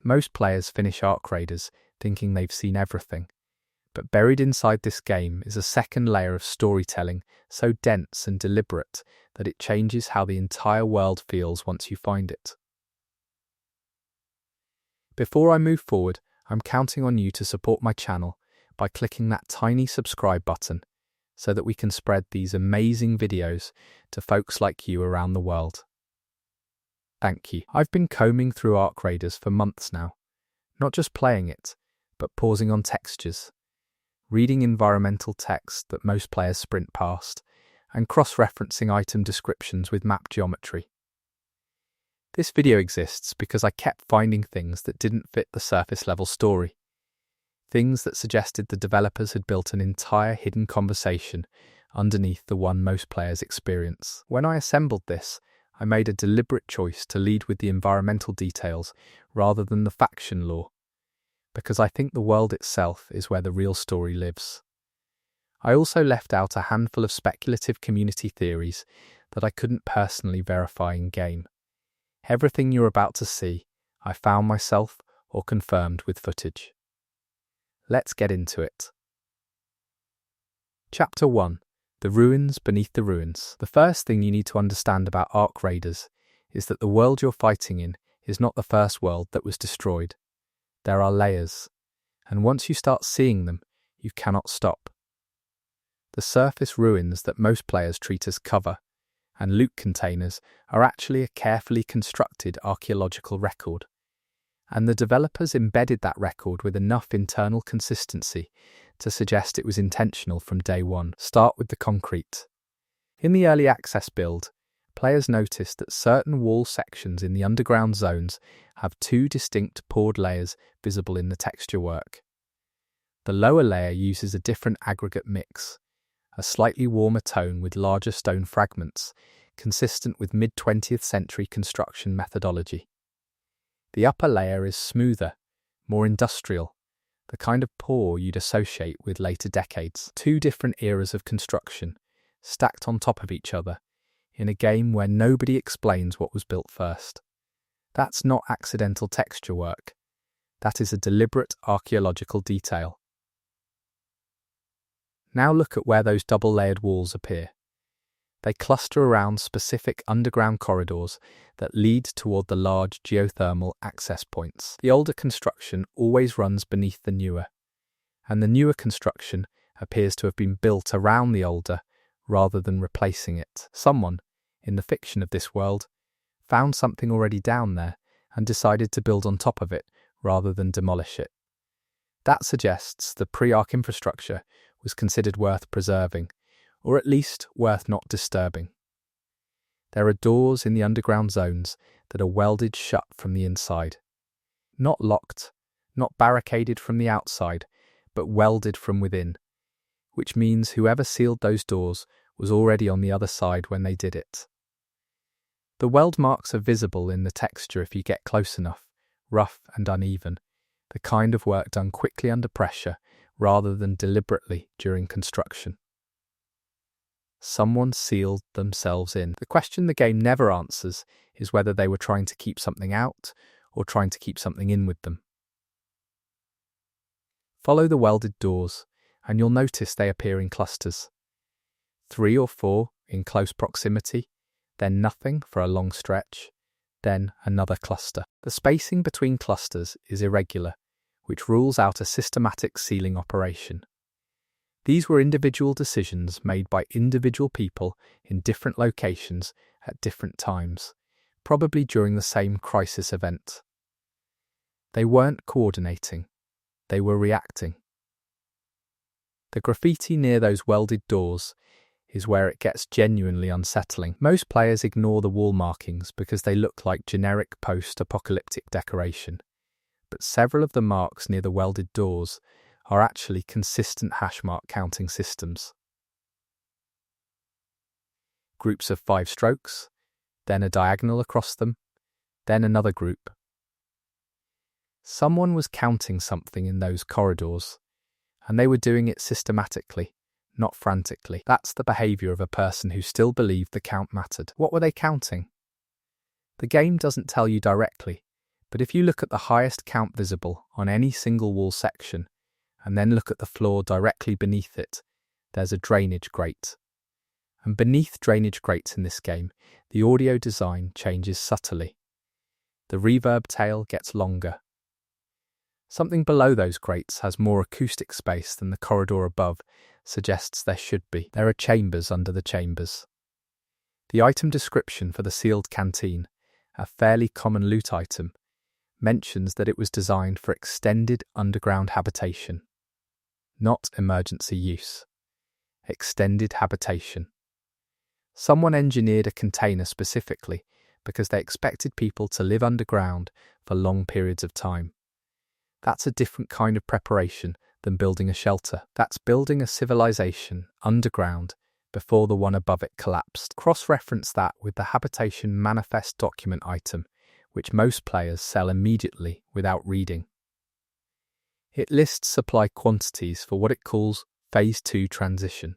Most players finish Arc Raiders thinking they've seen everything, but buried inside this game is a second layer of storytelling so dense and deliberate that it changes how the entire world feels once you find it. Before I move forward, I'm counting on you to support my channel by clicking that tiny subscribe button so that we can spread these amazing videos to folks like you around the world. Thank you. I've been combing through Arc Raiders for months now, not just playing it, but pausing on textures, reading environmental text that most players sprint past, and cross-referencing item descriptions with map geometry. This video exists because I kept finding things that didn't fit the surface-level story. Things that suggested the developers had built an entire hidden conversation underneath the one most players experience. When I assembled this, I made a deliberate choice to lead with the environmental details rather than the faction lore, because I think the world itself is where the real story lives. I also left out a handful of speculative community theories that I couldn't personally verify in-game. Everything you're about to see, I found myself or confirmed with footage. Let's get into it. Chapter 1. The Ruins Beneath the Ruins. The first thing you need to understand about Arc Raiders is that the world you're fighting in is not the first world that was destroyed. There are layers, and once you start seeing them, you cannot stop. The surface ruins that most players treat as cover and loot containers are actually a carefully constructed archaeological record, and the developers embedded that record with enough internal consistency to suggest it was intentional from day one. Start with the concrete. In the early access build, players noticed that certain wall sections in the underground zones have two distinct poured layers visible in the texture work. The lower layer uses a different aggregate mix, a slightly warmer tone with larger stone fragments, consistent with mid-20th century construction methodology. The upper layer is smoother, more industrial, the kind of pour you'd associate with later decades. Two different eras of construction, stacked on top of each other, in a game where nobody explains what was built first. That's not accidental texture work. That is a deliberate archaeological detail. Now look at where those double-layered walls appear. They cluster around specific underground corridors that lead toward the large geothermal access points. The older construction always runs beneath the newer, and the newer construction appears to have been built around the older rather than replacing it. Someone, in the fiction of this world, found something already down there and decided to build on top of it rather than demolish it. That suggests the pre-Arc infrastructure was considered worth preserving, or at least worth not disturbing. There are doors in the underground zones that are welded shut from the inside. Not locked, not barricaded from the outside, but welded from within, which means whoever sealed those doors was already on the other side when they did it. The weld marks are visible in the texture if you get close enough, rough and uneven, the kind of work done quickly under pressure rather than deliberately during construction. Someone sealed themselves in. The question the game never answers is whether they were trying to keep something out or trying to keep something in with them. Follow the welded doors, and you'll notice they appear in clusters. 3 or 4 in close proximity, then nothing for a long stretch, then another cluster. The spacing between clusters is irregular, which rules out a systematic sealing operation. These were individual decisions made by individual people in different locations at different times, probably during the same crisis event. They weren't coordinating, they were reacting. The graffiti near those welded doors is where it gets genuinely unsettling. Most players ignore the wall markings because they look like generic post-apocalyptic decoration, but several of the marks near the welded doors are actually consistent hashmark counting systems. Groups of 5 strokes, then a diagonal across them, then another group. Someone was counting something in those corridors, and they were doing it systematically, not frantically. That's the behaviour of a person who still believed the count mattered. What were they counting? The game doesn't tell you directly, But if you look at the highest count visible on any single wall section, and then look at the floor directly beneath it, there's a drainage grate. And beneath drainage grates in this game, the audio design changes subtly. The reverb tail gets longer. Something below those grates has more acoustic space than the corridor above suggests there should be. There are chambers under the chambers. The item description for the sealed canteen, a fairly common loot item, mentions that it was designed for extended underground habitation. Not emergency use. Extended habitation. Someone engineered a container specifically because they expected people to live underground for long periods of time. That's a different kind of preparation than building a shelter. That's building a civilization underground before the one above it collapsed. Cross-reference that with the Habitation Manifest document item, which most players sell immediately without reading. It lists supply quantities for what it calls Phase 2 transition.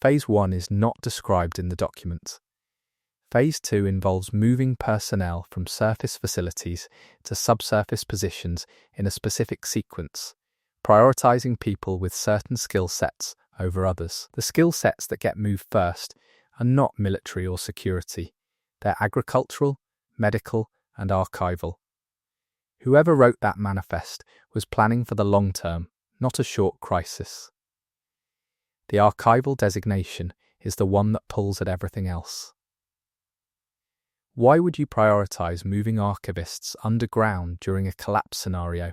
Phase 1 is not described in the document. Phase 2 involves moving personnel from surface facilities to subsurface positions in a specific sequence, prioritizing people with certain skill sets over others. The skill sets that get moved first are not military or security. They're agricultural, medical, and archival. Whoever wrote that manifest was planning for the long term, not a short crisis. The archival designation is the one that pulls at everything else. Why would you prioritize moving archivists underground during a collapse scenario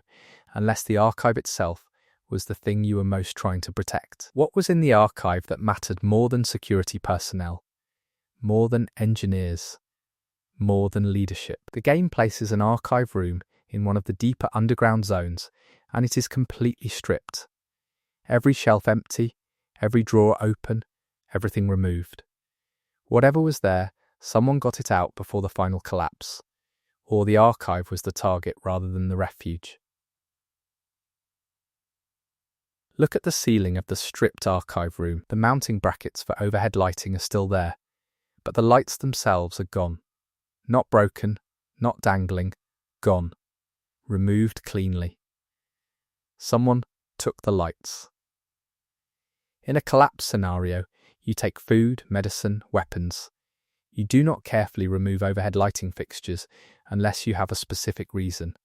unless the archive itself was the thing you were most trying to protect? What was in the archive that mattered more than security personnel, more than engineers, more than leadership? The game places an archive room in one of the deeper underground zones, and it is completely stripped. Every shelf empty, every drawer open, everything removed. Whatever was there, someone got it out before the final collapse, or the archive was the target rather than the refuge. Look at the ceiling of the stripped archive room. The mounting brackets for overhead lighting are still there, but the lights themselves are gone. Not broken, not dangling, gone. Removed cleanly. Someone took the lights. In a collapse scenario, you take food, medicine, weapons. You do not carefully remove overhead lighting fixtures unless you have a specific reason.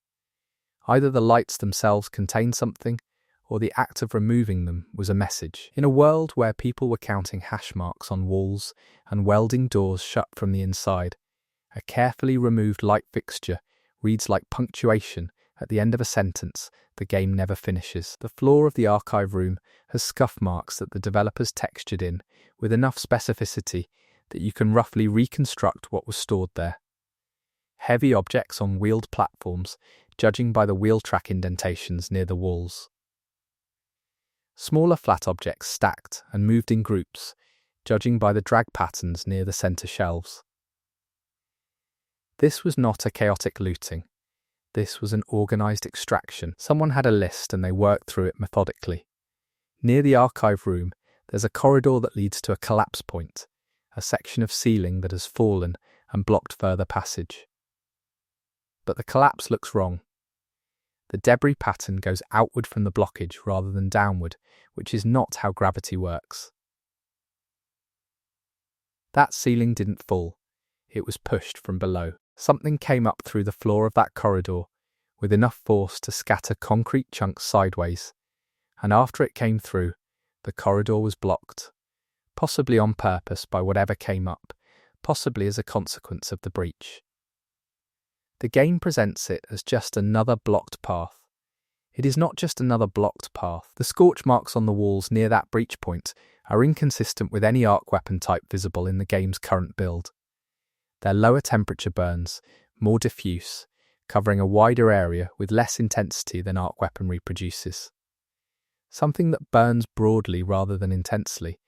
Either the lights themselves contain something, or the act of removing them was a message. In a world where people were counting hash marks on walls and welding doors shut from the inside, a carefully removed light fixture reads like punctuation at the end of a sentence the game never finishes. The floor of the archive room has scuff marks that the developers textured in with enough specificity that you can roughly reconstruct what was stored there. Heavy objects on wheeled platforms, judging by the wheel track indentations near the walls. Smaller flat objects stacked and moved in groups, judging by the drag patterns near the center shelves. This was not a chaotic looting. This was an organized extraction. Someone had a list and they worked through it methodically. Near the archive room, there's a corridor that leads to a collapse point, a section of ceiling that has fallen and blocked further passage. But the collapse looks wrong. The debris pattern goes outward from the blockage rather than downward, which is not how gravity works. That ceiling didn't fall. It was pushed from below. Something came up through the floor of that corridor with enough force to scatter concrete chunks sideways, and after it came through, the corridor was blocked, possibly on purpose by whatever came up, possibly as a consequence of the breach. The game presents it as just another blocked path. It is not just another blocked path. The scorch marks on the walls near that breach point are inconsistent with any arc weapon type visible in the game's current build. They're lower temperature burns, more diffuse, covering a wider area with less intensity than arc weaponry produces. Something that burns broadly rather than intensely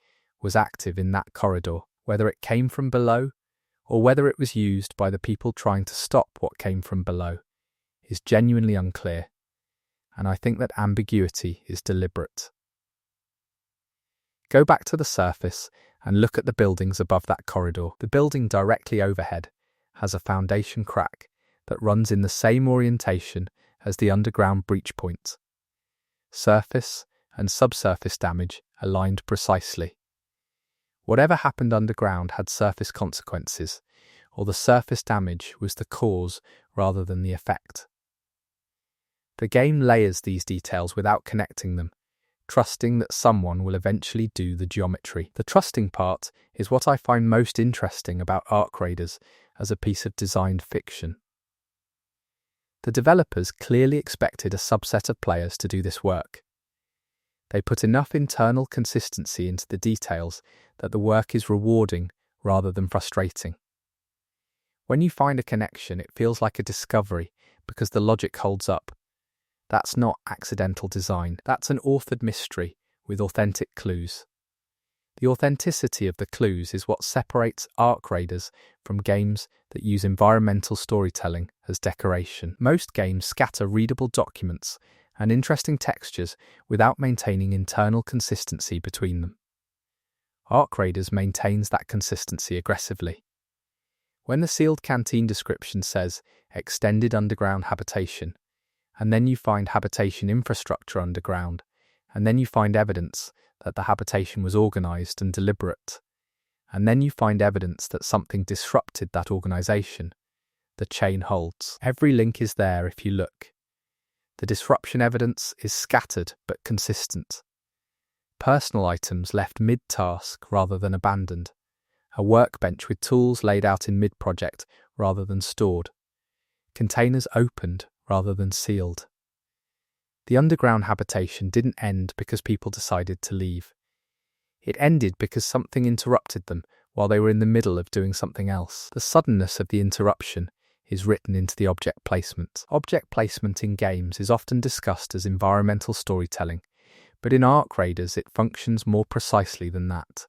was active in that corridor, whether it came from below or whether it was used by the people trying to stop what came from below is genuinely unclear, and I think that ambiguity is deliberate. Go back to the surface and look at the buildings above that corridor. The building directly overhead has a foundation crack that runs in the same orientation as the underground breach point. Surface and subsurface damage aligned precisely. Whatever happened underground had surface consequences, or the surface damage was the cause rather than the effect. The game layers these details without connecting them, trusting that someone will eventually do the geometry. The trusting part is what I find most interesting about Ark Raiders as a piece of designed fiction. The developers clearly expected a subset of players to do this work. They put enough internal consistency into the details that the work is rewarding rather than frustrating. When you find a connection, it feels like a discovery because the logic holds up. That's not accidental design. That's an authored mystery with authentic clues. The authenticity of the clues is what separates Ark Raiders from games that use environmental storytelling as decoration. Most games scatter readable documents and interesting textures without maintaining internal consistency between them. Ark Raiders maintains that consistency aggressively. When the sealed canteen description says extended underground habitation, and then you find habitation infrastructure underground, and then you find evidence that the habitation was organised and deliberate, and then you find evidence that something disrupted that organisation, the chain holds. Every link is there if you look. The disruption evidence is scattered but consistent. Personal items left mid-task rather than abandoned. A workbench with tools laid out in mid-project rather than stored. Containers opened rather than sealed. The underground habitation didn't end because people decided to leave. It ended because something interrupted them while they were in the middle of doing something else. The suddenness of the interruption is written into the object placement. Object placement in games is often discussed as environmental storytelling, but in Ark Raiders it functions more precisely than that.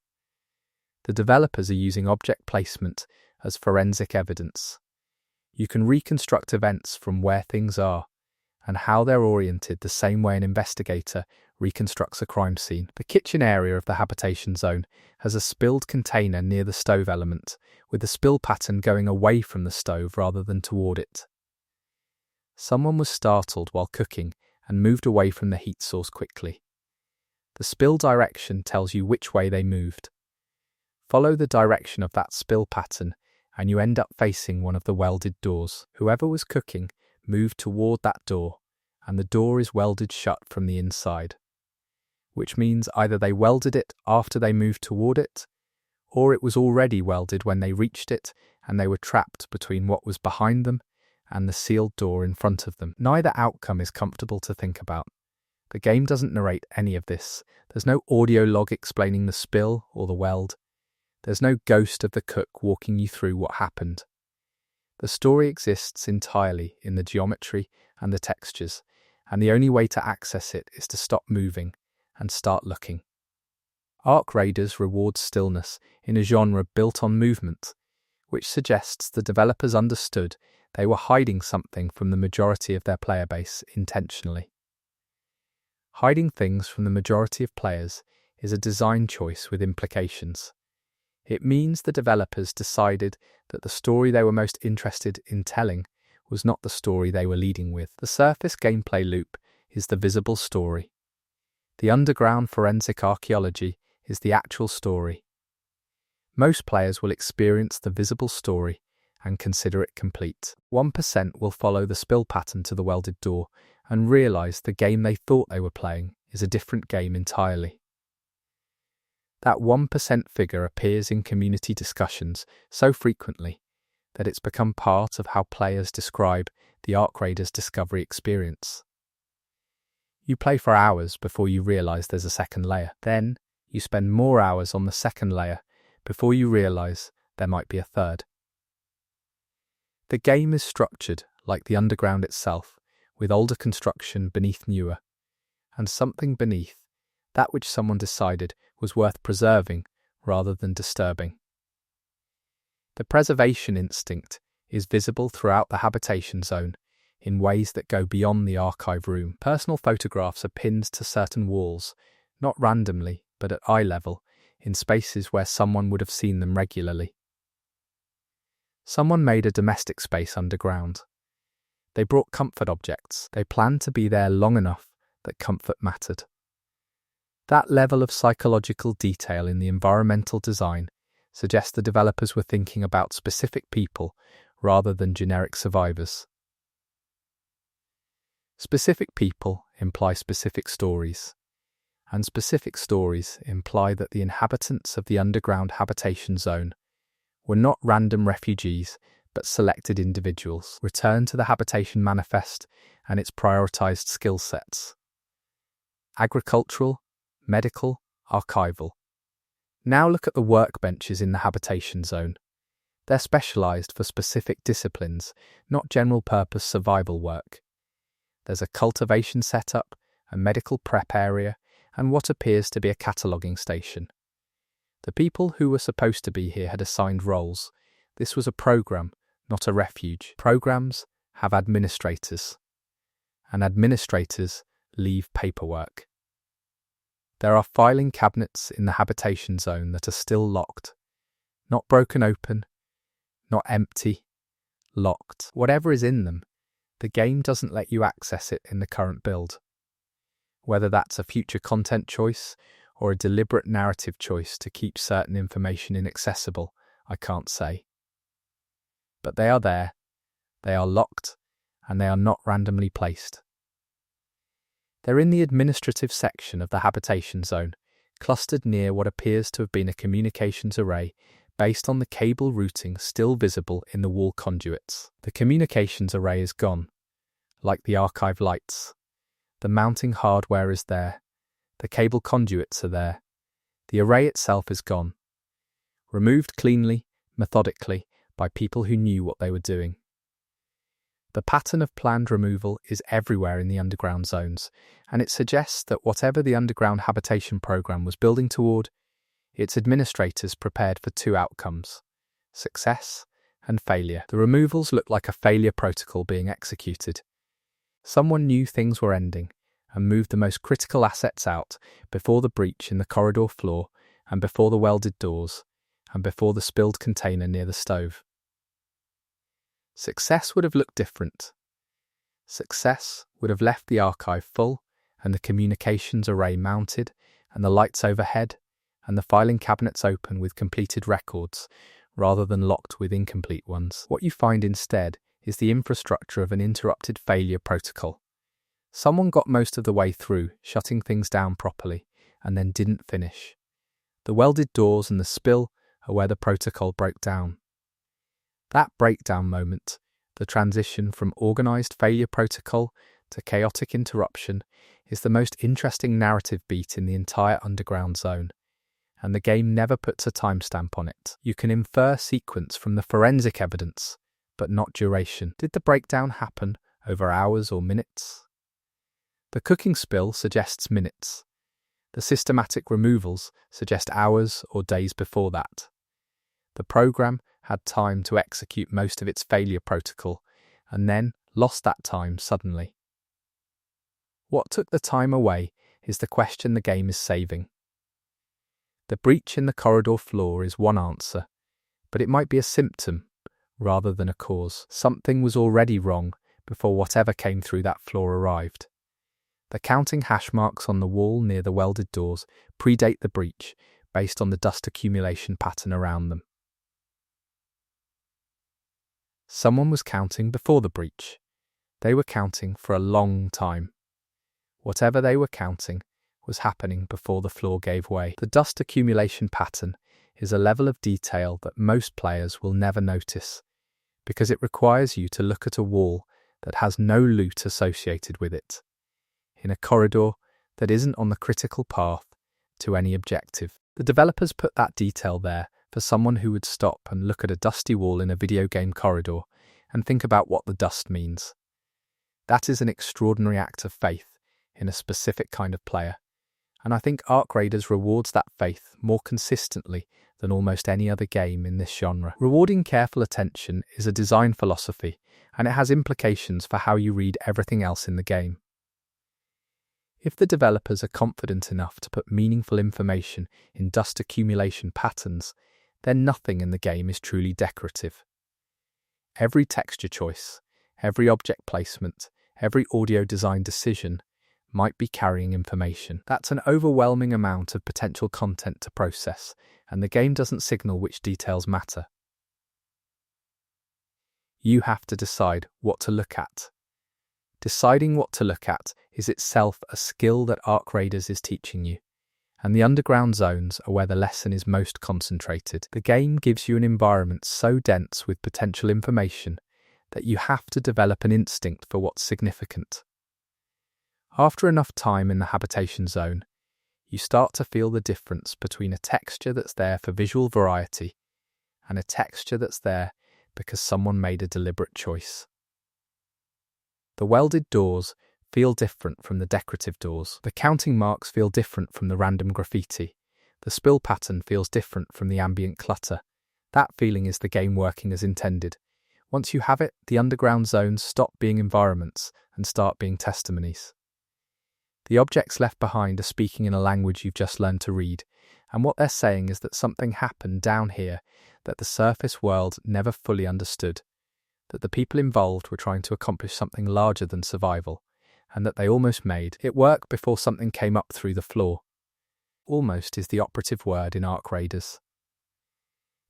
The developers are using object placement as forensic evidence. You can reconstruct events from where things are and how they're oriented the same way an investigator reconstructs a crime scene. The kitchen area of the habitation zone has a spilled container near the stove element, with the spill pattern going away from the stove rather than toward it. Someone was startled while cooking and moved away from the heat source quickly. The spill direction tells you which way they moved. Follow the direction of that spill pattern and you end up facing one of the welded doors. Whoever was cooking moved toward that door, and the door is welded shut from the inside, which means either they welded it after they moved toward it, or it was already welded when they reached it and they were trapped between what was behind them and the sealed door in front of them. Neither outcome is comfortable to think about. The game doesn't narrate any of this. There's no audio log explaining the spill or the weld. There's no ghost of the cook walking you through what happened. The story exists entirely in the geometry and the textures, and the only way to access it is to stop moving and start looking. Ark Raiders rewards stillness in a genre built on movement, which suggests the developers understood they were hiding something from the majority of their player base intentionally. Hiding things from the majority of players is a design choice with implications. It means the developers decided that the story they were most interested in telling was not the story they were leading with. The surface gameplay loop is the visible story. The underground forensic archaeology is the actual story. Most players will experience the visible story and consider it complete. 1% will follow the spill pattern to the welded door and realise the game they thought they were playing is a different game entirely. That 1% figure appears in community discussions so frequently that it's become part of how players describe the Ark Raiders discovery experience. You play for hours before you realise there's a second layer. Then you spend more hours on the second layer before you realise there might be a third. The game is structured like the underground itself, with older construction beneath newer, and something beneath, that which someone decided was worth preserving rather than disturbing. The preservation instinct is visible throughout the habitation zone in ways that go beyond the archive room. Personal photographs are pinned to certain walls, not randomly, but at eye level, in spaces where someone would have seen them regularly. Someone made a domestic space underground. They brought comfort objects. They planned to be there long enough that comfort mattered. That level of psychological detail in the environmental design suggests the developers were thinking about specific people rather than generic survivors. Specific people imply specific stories, and specific stories imply that the inhabitants of the underground habitation zone were not random refugees but selected individuals. Return to the habitation manifest and its prioritized skill sets: agricultural, medical, archival. Now look at the workbenches in the habitation zone. They're specialized for specific disciplines, not general-purpose survival work. There's a cultivation setup, a medical prep area, and what appears to be a cataloguing station. The people who were supposed to be here had assigned roles. This was a program, not a refuge. Programs have administrators, and administrators leave paperwork. There are filing cabinets in the habitation zone that are still locked, not broken open, not empty, locked. Whatever is in them, the game doesn't let you access it in the current build. Whether that's a future content choice or a deliberate narrative choice to keep certain information inaccessible, I can't say. But they are there, they are locked, and they are not randomly placed. They're in the administrative section of the habitation zone, clustered near what appears to have been a communications array based on the cable routing still visible in the wall conduits. The communications array is gone, like the archive lights. The mounting hardware is there. The cable conduits are there. The array itself is gone. Removed cleanly, methodically, by people who knew what they were doing. The pattern of planned removal is everywhere in the underground zones, and it suggests that whatever the underground habitation program was building toward, its administrators prepared for two outcomes: success and failure. The removals look like a failure protocol being executed. Someone knew things were ending and moved the most critical assets out before the breach in the corridor floor and before the welded doors and before the spilled container near the stove. Success would have looked different. Success would have left the archive full and the communications array mounted and the lights overhead and the filing cabinets open with completed records rather than locked with incomplete ones. What you find instead is the infrastructure of an interrupted failure protocol. Someone got most of the way through, shutting things down properly, and then didn't finish. The welded doors and the spill are where the protocol broke down. That breakdown moment, the transition from organized failure protocol to chaotic interruption, is the most interesting narrative beat in the entire underground zone, and the game never puts a timestamp on it. You can infer sequence from the forensic evidence, but not duration. Did the breakdown happen over hours or minutes? The cooking spill suggests minutes. The systematic removals suggest hours or days before that. The program had time to execute most of its failure protocol and then lost that time suddenly. What took the time away is the question the game is saving. The breach in the corridor floor is one answer, but it might be a symptom rather than a cause. Something was already wrong before whatever came through that floor arrived. The counting hash marks on the wall near the welded doors predate the breach based on the dust accumulation pattern around them. Someone was counting before the breach. They were counting for a long time. Whatever they were counting was happening before the floor gave way. The dust accumulation pattern is a level of detail that most players will never notice, because it requires you to look at a wall that has no loot associated with it, in a corridor that isn't on the critical path to any objective. The developers put that detail there for someone who would stop and look at a dusty wall in a video game corridor and think about what the dust means. That is an extraordinary act of faith in a specific kind of player, and I think Arc Raiders rewards that faith more consistently than almost any other game in this genre. Rewarding careful attention is a design philosophy, and it has implications for how you read everything else in the game. If the developers are confident enough to put meaningful information in dust accumulation patterns, then nothing in the game is truly decorative. Every texture choice, every object placement, every audio design decision might be carrying information. That's an overwhelming amount of potential content to process, and the game doesn't signal which details matter. You have to decide what to look at. Deciding what to look at is itself a skill that Ark Raiders is teaching you, and the underground zones are where the lesson is most concentrated. The game gives you an environment so dense with potential information that you have to develop an instinct for what's significant. After enough time in the habitation zone, you start to feel the difference between a texture that's there for visual variety and a texture that's there because someone made a deliberate choice. The welded doors feel different from the decorative doors. The counting marks feel different from the random graffiti. The spill pattern feels different from the ambient clutter. That feeling is the game working as intended. Once you have it, the underground zones stop being environments and start being testimonies. The objects left behind are speaking in a language you've just learned to read, and what they're saying is that something happened down here that the surface world never fully understood, that the people involved were trying to accomplish something larger than survival, and that they almost made it work before something came up through the floor. Almost is the operative word in Ark Raiders.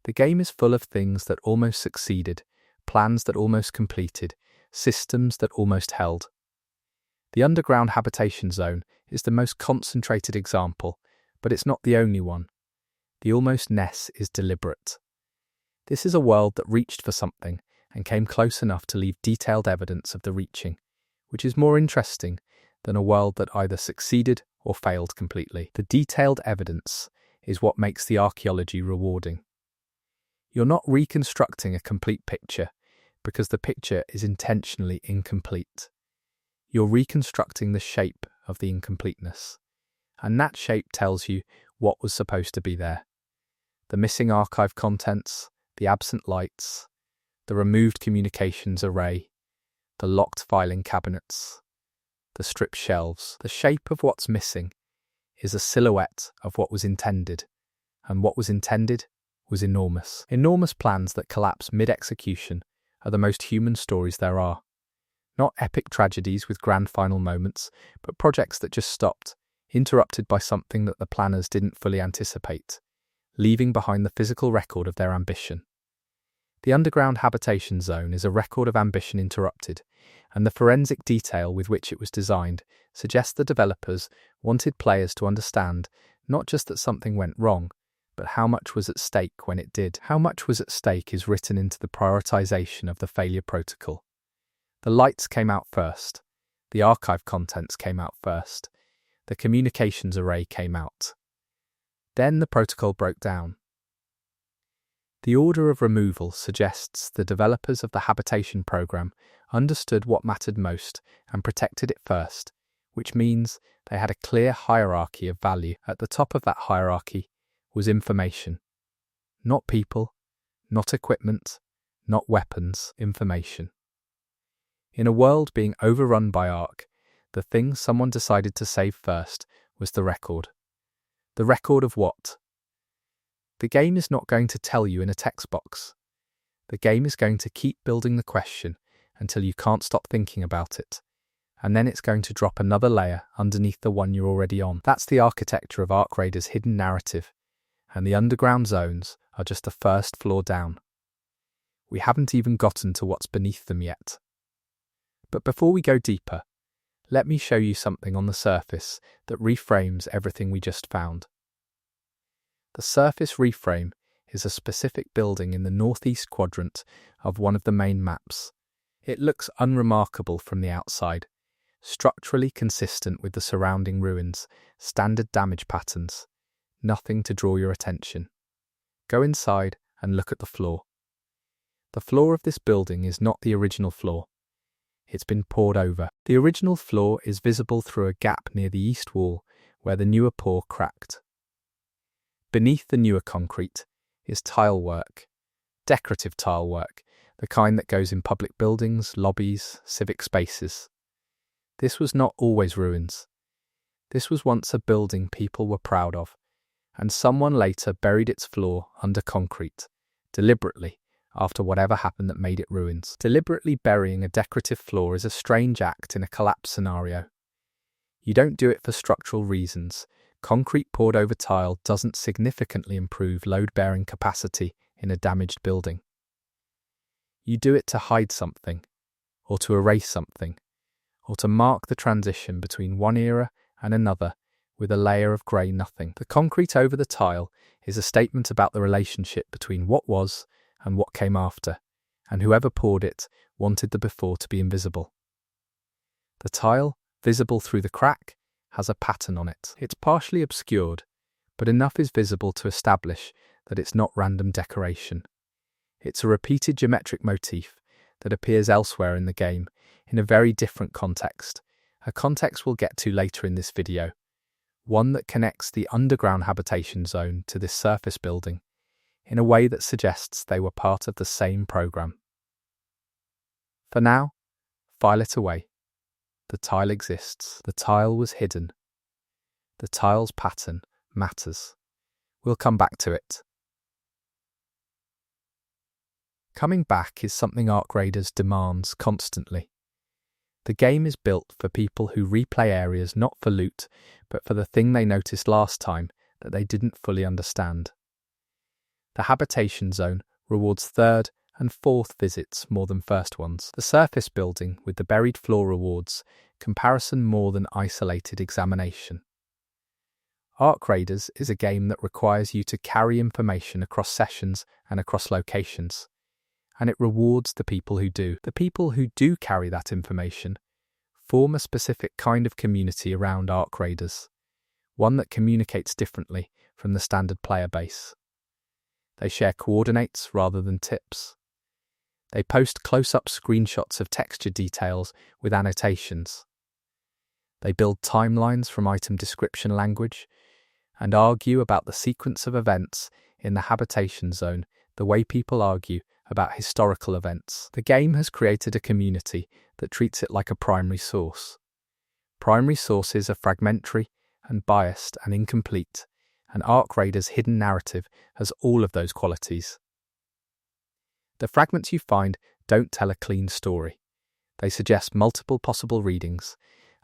The game is full of things that almost succeeded, plans that almost completed, systems that almost held. The underground habitation zone is the most concentrated example, but it's not the only one. The almost-ness is deliberate. This is a world that reached for something and came close enough to leave detailed evidence of the reaching, which is more interesting than a world that either succeeded or failed completely. The detailed evidence is what makes the archaeology rewarding. You're not reconstructing a complete picture because the picture is intentionally incomplete. You're reconstructing the shape of the incompleteness, and that shape tells you what was supposed to be there. The missing archive contents, the absent lights, the removed communications array, the locked filing cabinets, the stripped shelves. The shape of what's missing is a silhouette of what was intended, and what was intended was enormous. Enormous plans that collapse mid-execution are the most human stories there are. Not epic tragedies with grand final moments, but projects that just stopped, interrupted by something that the planners didn't fully anticipate, leaving behind the physical record of their ambition. The underground habitation zone is a record of ambition interrupted, and the forensic detail with which it was designed suggests the developers wanted players to understand not just that something went wrong, but how much was at stake when it did. How much was at stake is written into the prioritization of the failure protocol. The lights came out first, the archive contents came out first, the communications array came out. Then the protocol broke down. The order of removal suggests the developers of the habitation program understood what mattered most and protected it first, which means they had a clear hierarchy of value. At the top of that hierarchy was information. Not people, not equipment, not weapons, information. In a world being overrun by Ark, the thing someone decided to save first was the record. The record of what? The game is not going to tell you in a text box. The game is going to keep building the question until you can't stop thinking about it, and then it's going to drop another layer underneath the one you're already on. That's the architecture of Ark Raiders' hidden narrative, and the underground zones are just the first floor down. We haven't even gotten to what's beneath them yet. But before we go deeper, let me show you something on the surface that reframes everything we just found. The surface reframe is a specific building in the northeast quadrant of one of the main maps. It looks unremarkable from the outside, structurally consistent with the surrounding ruins, standard damage patterns, nothing to draw your attention. Go inside and look at the floor. The floor of this building is not the original floor. It's been poured over. The original floor is visible through a gap near the east wall where the newer pour cracked. Beneath the newer concrete is tile work, decorative tile work, the kind that goes in public buildings, lobbies, civic spaces. This was not always ruins. This was once a building people were proud of, and someone later buried its floor under concrete, deliberately, after whatever happened that made it ruins. Deliberately burying a decorative floor is a strange act in a collapse scenario. You don't do it for structural reasons. Concrete poured over tile doesn't significantly improve load-bearing capacity in a damaged building. You do it to hide something, or to erase something, or to mark the transition between one era and another with a layer of grey nothing. The concrete over the tile is a statement about the relationship between what was and what came after, and whoever poured it wanted the before to be invisible. The tile, visible through the crack, has a pattern on it. It's partially obscured, but enough is visible to establish that it's not random decoration. It's a repeated geometric motif that appears elsewhere in the game in a very different context, a context we'll get to later in this video, one that connects the underground habitation zone to this surface building in a way that suggests they were part of the same program. For now, file it away. The tile exists. The tile was hidden. The tile's pattern matters. We'll come back to it. Coming back is something Arc Raiders demands constantly. The game is built for people who replay areas not for loot, but for the thing they noticed last time that they didn't fully understand. The habitation zone rewards third and fourth visits more than first ones. The surface building with the buried floor rewards comparison more than isolated examination. Arc Raiders is a game that requires you to carry information across sessions and across locations, and it rewards the people who do. The people who do carry that information form a specific kind of community around Arc Raiders, one that communicates differently from the standard player base. They share coordinates rather than tips. They post close-up screenshots of texture details with annotations. They build timelines from item description language and argue about the sequence of events in the habitation zone the way people argue about historical events. The game has created a community that treats it like a primary source. Primary sources are fragmentary and biased and incomplete, and Arc Raiders' hidden narrative has all of those qualities. The fragments you find don't tell a clean story. They suggest multiple possible readings,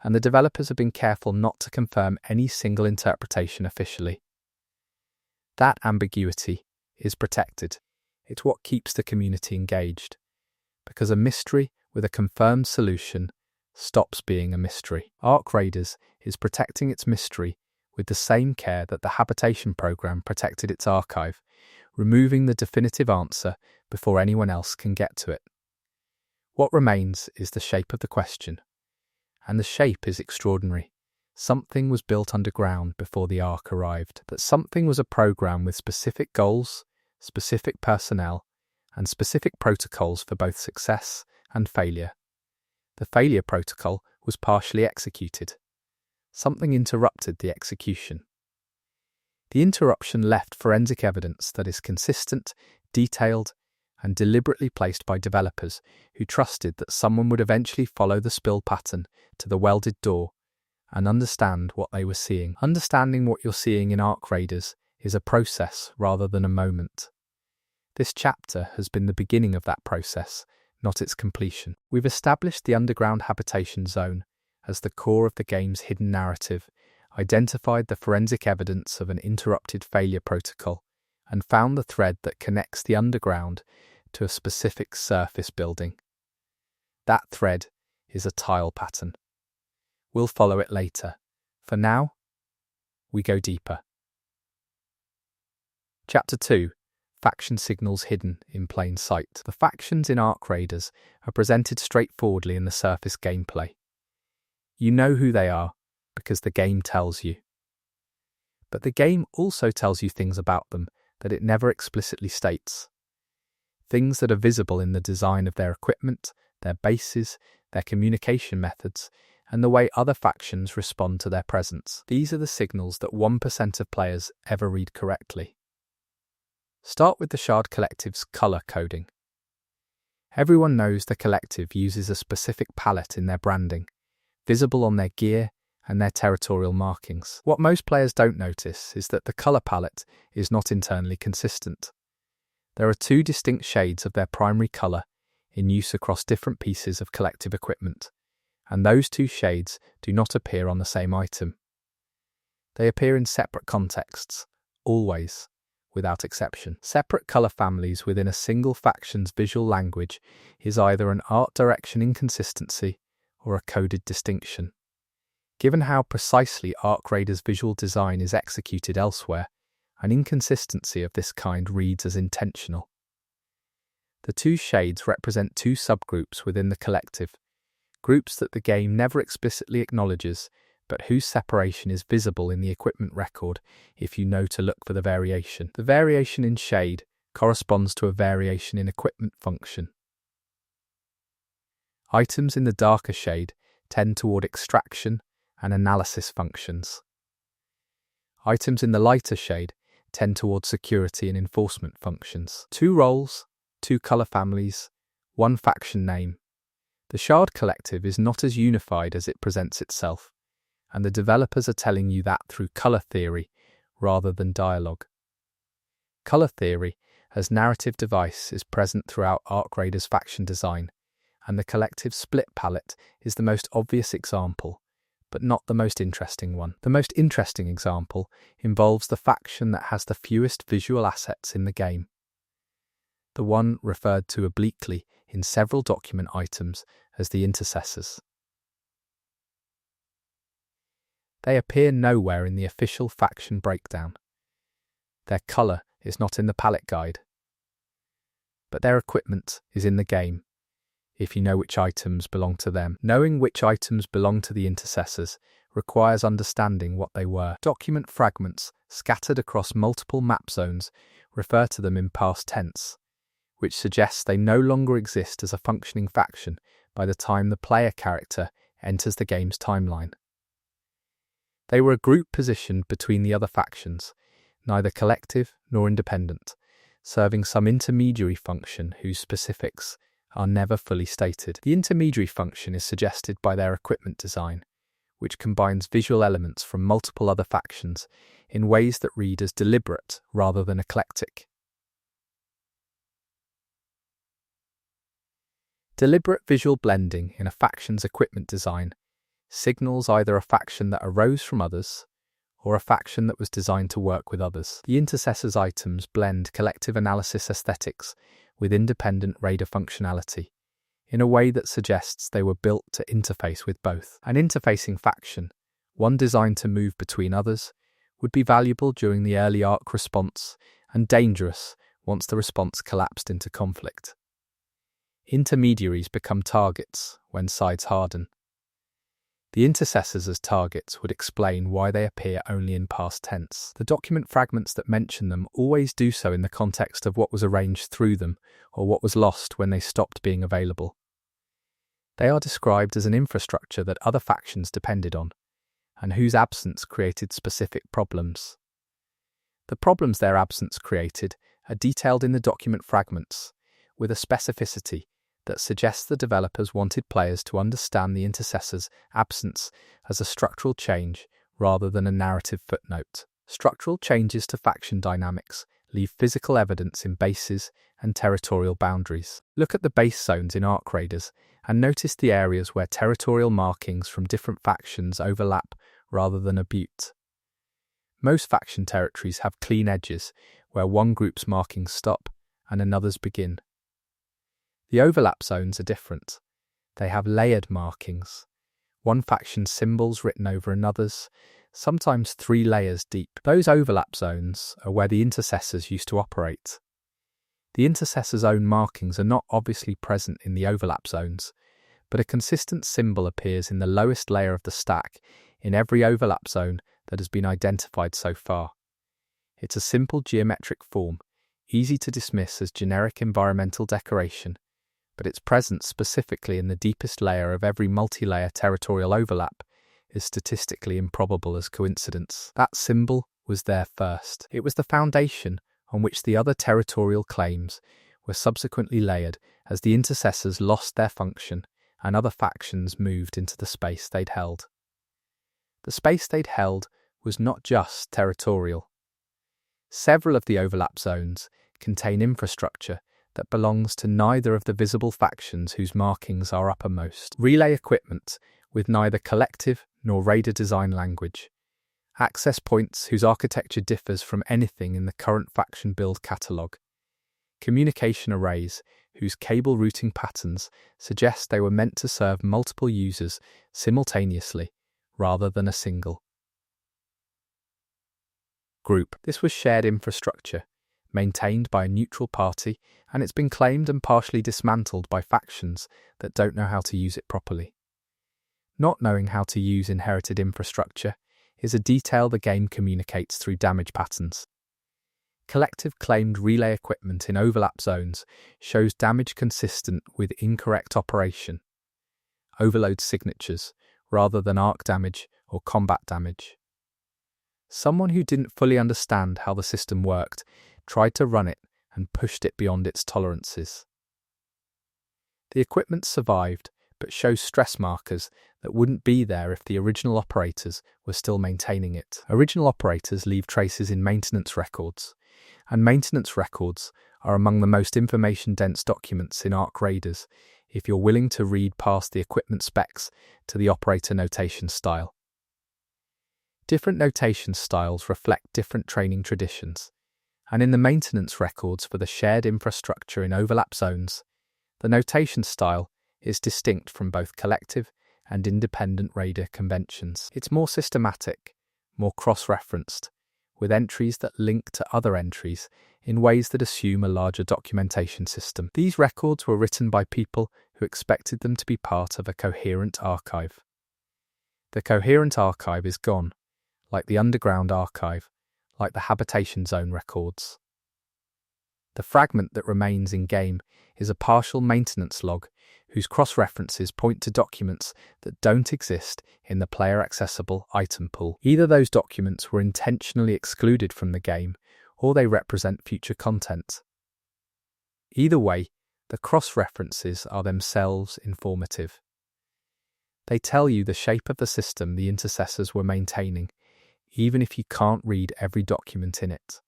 and the developers have been careful not to confirm any single interpretation officially. That ambiguity is protected. It's what keeps the community engaged, because a mystery with a confirmed solution stops being a mystery. Arc Raiders is protecting its mystery with the same care that the habitation program protected its archive, removing the definitive answer before anyone else can get to it. What remains is the shape of the question, and the shape is extraordinary. Something was built underground before the Ark arrived. That something was a program with specific goals, specific personnel, and specific protocols for both success and failure. The failure protocol was partially executed. Something interrupted the execution. The interruption left forensic evidence that is consistent, detailed, and deliberately placed by developers who trusted that someone would eventually follow the spill pattern to the welded door and understand what they were seeing. Understanding what you're seeing in Arc Raiders is a process rather than a moment. This chapter has been the beginning of that process, not its completion. We've established the underground habitation zone as the core of the game's hidden narrative, identified the forensic evidence of an interrupted failure protocol, and found the thread that connects the underground to a specific surface building. That thread is a tile pattern. We'll follow it later. For now, we go deeper. Chapter 2. Faction signals hidden in plain sight. The factions in Arc Raiders are presented straightforwardly in the surface gameplay. You know who they are because the game tells you. But the game also tells you things about them that it never explicitly states. Things that are visible in the design of their equipment, their bases, their communication methods, and the way other factions respond to their presence. These are the signals that 1% of players ever read correctly. Start with the Shard Collective's color coding. Everyone knows the collective uses a specific palette in their branding, visible on their gear and their territorial markings. What most players don't notice is that the color palette is not internally consistent. There are two distinct shades of their primary colour in use across different pieces of collective equipment, and those two shades do not appear on the same item. They appear in separate contexts, always, without exception. Separate colour families within a single faction's visual language is either an art direction inconsistency or a coded distinction. Given how precisely Arc Raider's visual design is executed elsewhere, an inconsistency of this kind reads as intentional. The two shades represent two subgroups within the collective, groups that the game never explicitly acknowledges, but whose separation is visible in the equipment record if you know to look for the variation. The variation in shade corresponds to a variation in equipment function. Items in the darker shade tend toward extraction and analysis functions. Items in the lighter shade tend toward security and enforcement functions. Two roles, two colour families, one faction name. The Shard Collective is not as unified as it presents itself, and the developers are telling you that through colour theory rather than dialogue. Colour theory as narrative device is present throughout Arc Raider's faction design, and the collective split palette is the most obvious example, but not the most interesting one. The most interesting example involves the faction that has the fewest visual assets in the game. The one referred to obliquely in several document items as the intercessors. They appear nowhere in the official faction breakdown. Their colour is not in the palette guide. But their equipment is in the game, if you know which items belong to them. Knowing which items belong to the intercessors requires understanding what they were. Document fragments scattered across multiple map zones refer to them in past tense, which suggests they no longer exist as a functioning faction by the time the player character enters the game's timeline. They were a group positioned between the other factions, neither collective nor independent, serving some intermediary function whose specifics are never fully stated. The intermediary function is suggested by their equipment design, which combines visual elements from multiple other factions in ways that read as deliberate rather than eclectic. Deliberate visual blending in a faction's equipment design signals either a faction that arose from others or a faction that was designed to work with others. The intercessors' items blend collective analysis aesthetics with independent Raider functionality in a way that suggests they were built to interface with both. An interfacing faction, one designed to move between others, would be valuable during the early arc response and dangerous once the response collapsed into conflict. Intermediaries become targets when sides harden. The intercessors as targets would explain why they appear only in past tense. The document fragments that mention them always do so in the context of what was arranged through them or what was lost when they stopped being available. They are described as an infrastructure that other factions depended on, and whose absence created specific problems. The problems their absence created are detailed in the document fragments, with a specificity that suggests the developers wanted players to understand the intercessor's absence as a structural change rather than a narrative footnote. Structural changes to faction dynamics leave physical evidence in bases and territorial boundaries. Look at the base zones in Arc Raiders and notice the areas where territorial markings from different factions overlap rather than abut. Most faction territories have clean edges where one group's markings stop and another's begin. The overlap zones are different. They have layered markings, one faction's symbols written over another's, sometimes 3 layers deep. Those overlap zones are where the intercessors used to operate. The intercessor's own markings are not obviously present in the overlap zones, but a consistent symbol appears in the lowest layer of the stack in every overlap zone that has been identified so far. It's a simple geometric form, easy to dismiss as generic environmental decoration, but its presence specifically in the deepest layer of every multi-layer territorial overlap is statistically improbable as coincidence. That symbol was there first. It was the foundation on which the other territorial claims were subsequently layered as the intercessors lost their function and other factions moved into the space they'd held. The space they'd held was not just territorial. Several of the overlap zones contain infrastructure that belongs to neither of the visible factions whose markings are uppermost. Relay equipment with neither collective nor raider design language. Access points whose architecture differs from anything in the current faction build catalogue. Communication arrays whose cable routing patterns suggest they were meant to serve multiple users simultaneously rather than a single group. This was shared infrastructure, maintained by a neutral party, and it's been claimed and partially dismantled by factions that don't know how to use it properly. Not knowing how to use inherited infrastructure is a detail the game communicates through damage patterns. Collective claimed relay equipment in overlap zones shows damage consistent with incorrect operation, overload signatures, rather than arc damage or combat damage. Someone who didn't fully understand how the system worked tried to run it and pushed it beyond its tolerances. The equipment survived, but shows stress markers that wouldn't be there if the original operators were still maintaining it. Original operators leave traces in maintenance records, and maintenance records are among the most information-dense documents in Arc Raiders if you're willing to read past the equipment specs to the operator notation style. Different notation styles reflect different training traditions, and in the maintenance records for the shared infrastructure in overlap zones, the notation style is distinct from both collective and independent raider conventions. It's more systematic, more cross-referenced, with entries that link to other entries in ways that assume a larger documentation system. These records were written by people who expected them to be part of a coherent archive. The coherent archive is gone, like the underground archive, like the habitation zone records. The fragment that remains in-game is a partial maintenance log whose cross-references point to documents that don't exist in the player-accessible item pool. Either those documents were intentionally excluded from the game, or they represent future content. Either way, the cross-references are themselves informative. They tell you the shape of the system the intercessors were maintaining, even if you can't read every document in it.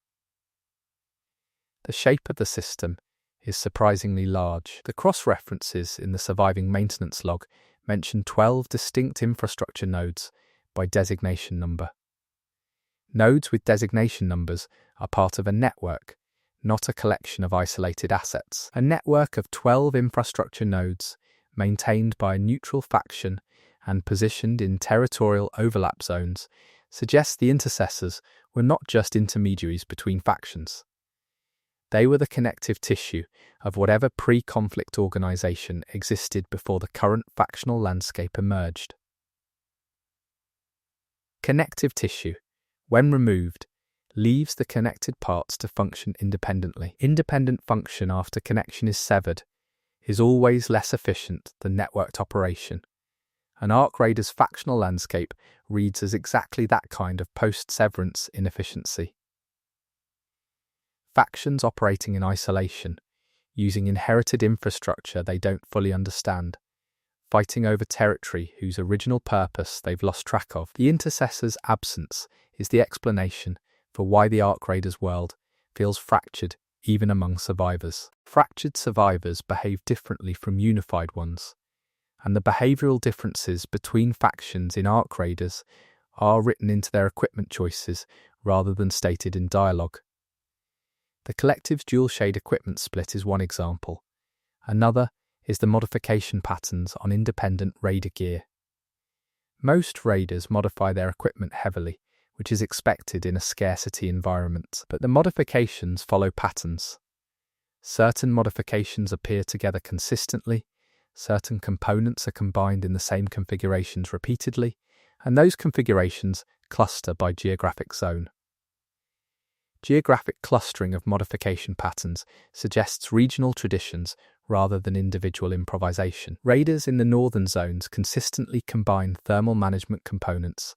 The shape of the system is surprisingly large. The cross-references in the surviving maintenance log mention 12 distinct infrastructure nodes by designation number. Nodes with designation numbers are part of a network, not a collection of isolated assets. A network of 12 infrastructure nodes, maintained by a neutral faction and positioned in territorial overlap zones, suggests the intercessors were not just intermediaries between factions. They were the connective tissue of whatever pre-conflict organization existed before the current factional landscape emerged. Connective tissue, when removed, leaves the connected parts to function independently. Independent function after connection is severed is always less efficient than networked operation. An Arc Raider's factional landscape reads as exactly that kind of post-severance inefficiency. Factions operating in isolation, using inherited infrastructure they don't fully understand, fighting over territory whose original purpose they've lost track of. The intercessor's absence is the explanation for why the Arc Raiders world feels fractured even among survivors. Fractured survivors behave differently from unified ones, and the behavioral differences between factions in Arc Raiders are written into their equipment choices rather than stated in dialogue. The collective's dual-shade equipment split is one example. Another is the modification patterns on independent raider gear. Most raiders modify their equipment heavily, which is expected in a scarcity environment, but the modifications follow patterns. Certain modifications appear together consistently, certain components are combined in the same configurations repeatedly, and those configurations cluster by geographic zone. Geographic clustering of modification patterns suggests regional traditions rather than individual improvisation. Raiders in the northern zones consistently combine thermal management components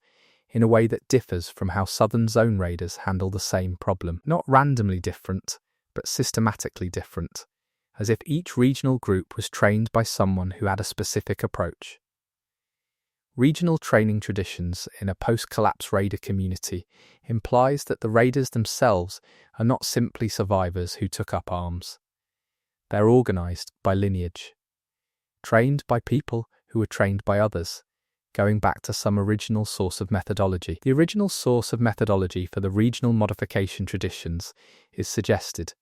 in a way that differs from how southern zone raiders handle the same problem. Not randomly different, but systematically different, as if each regional group was trained by someone who had a specific approach. Regional training traditions in a post-collapse raider community implies that the raiders themselves are not simply survivors who took up arms. They're organized by lineage, trained by people who were trained by others, going back to some original source of methodology. The original source of methodology for the regional modification traditions is suggested,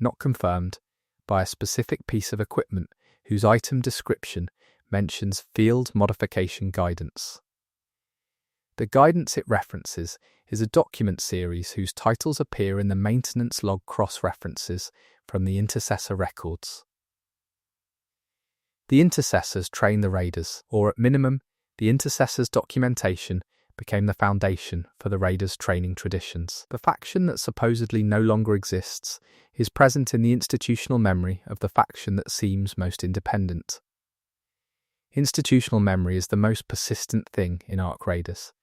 not confirmed, by a specific piece of equipment whose item description mentions field modification guidance. The guidance it references is a document series whose titles appear in the maintenance log cross-references from the intercessor records. The intercessors train the raiders, or at minimum, the intercessors' documentation became the foundation for the raiders' training traditions. The faction that supposedly no longer exists is present in the institutional memory of the faction that seems most independent. Institutional memory is the most persistent thing in Arc Raiders.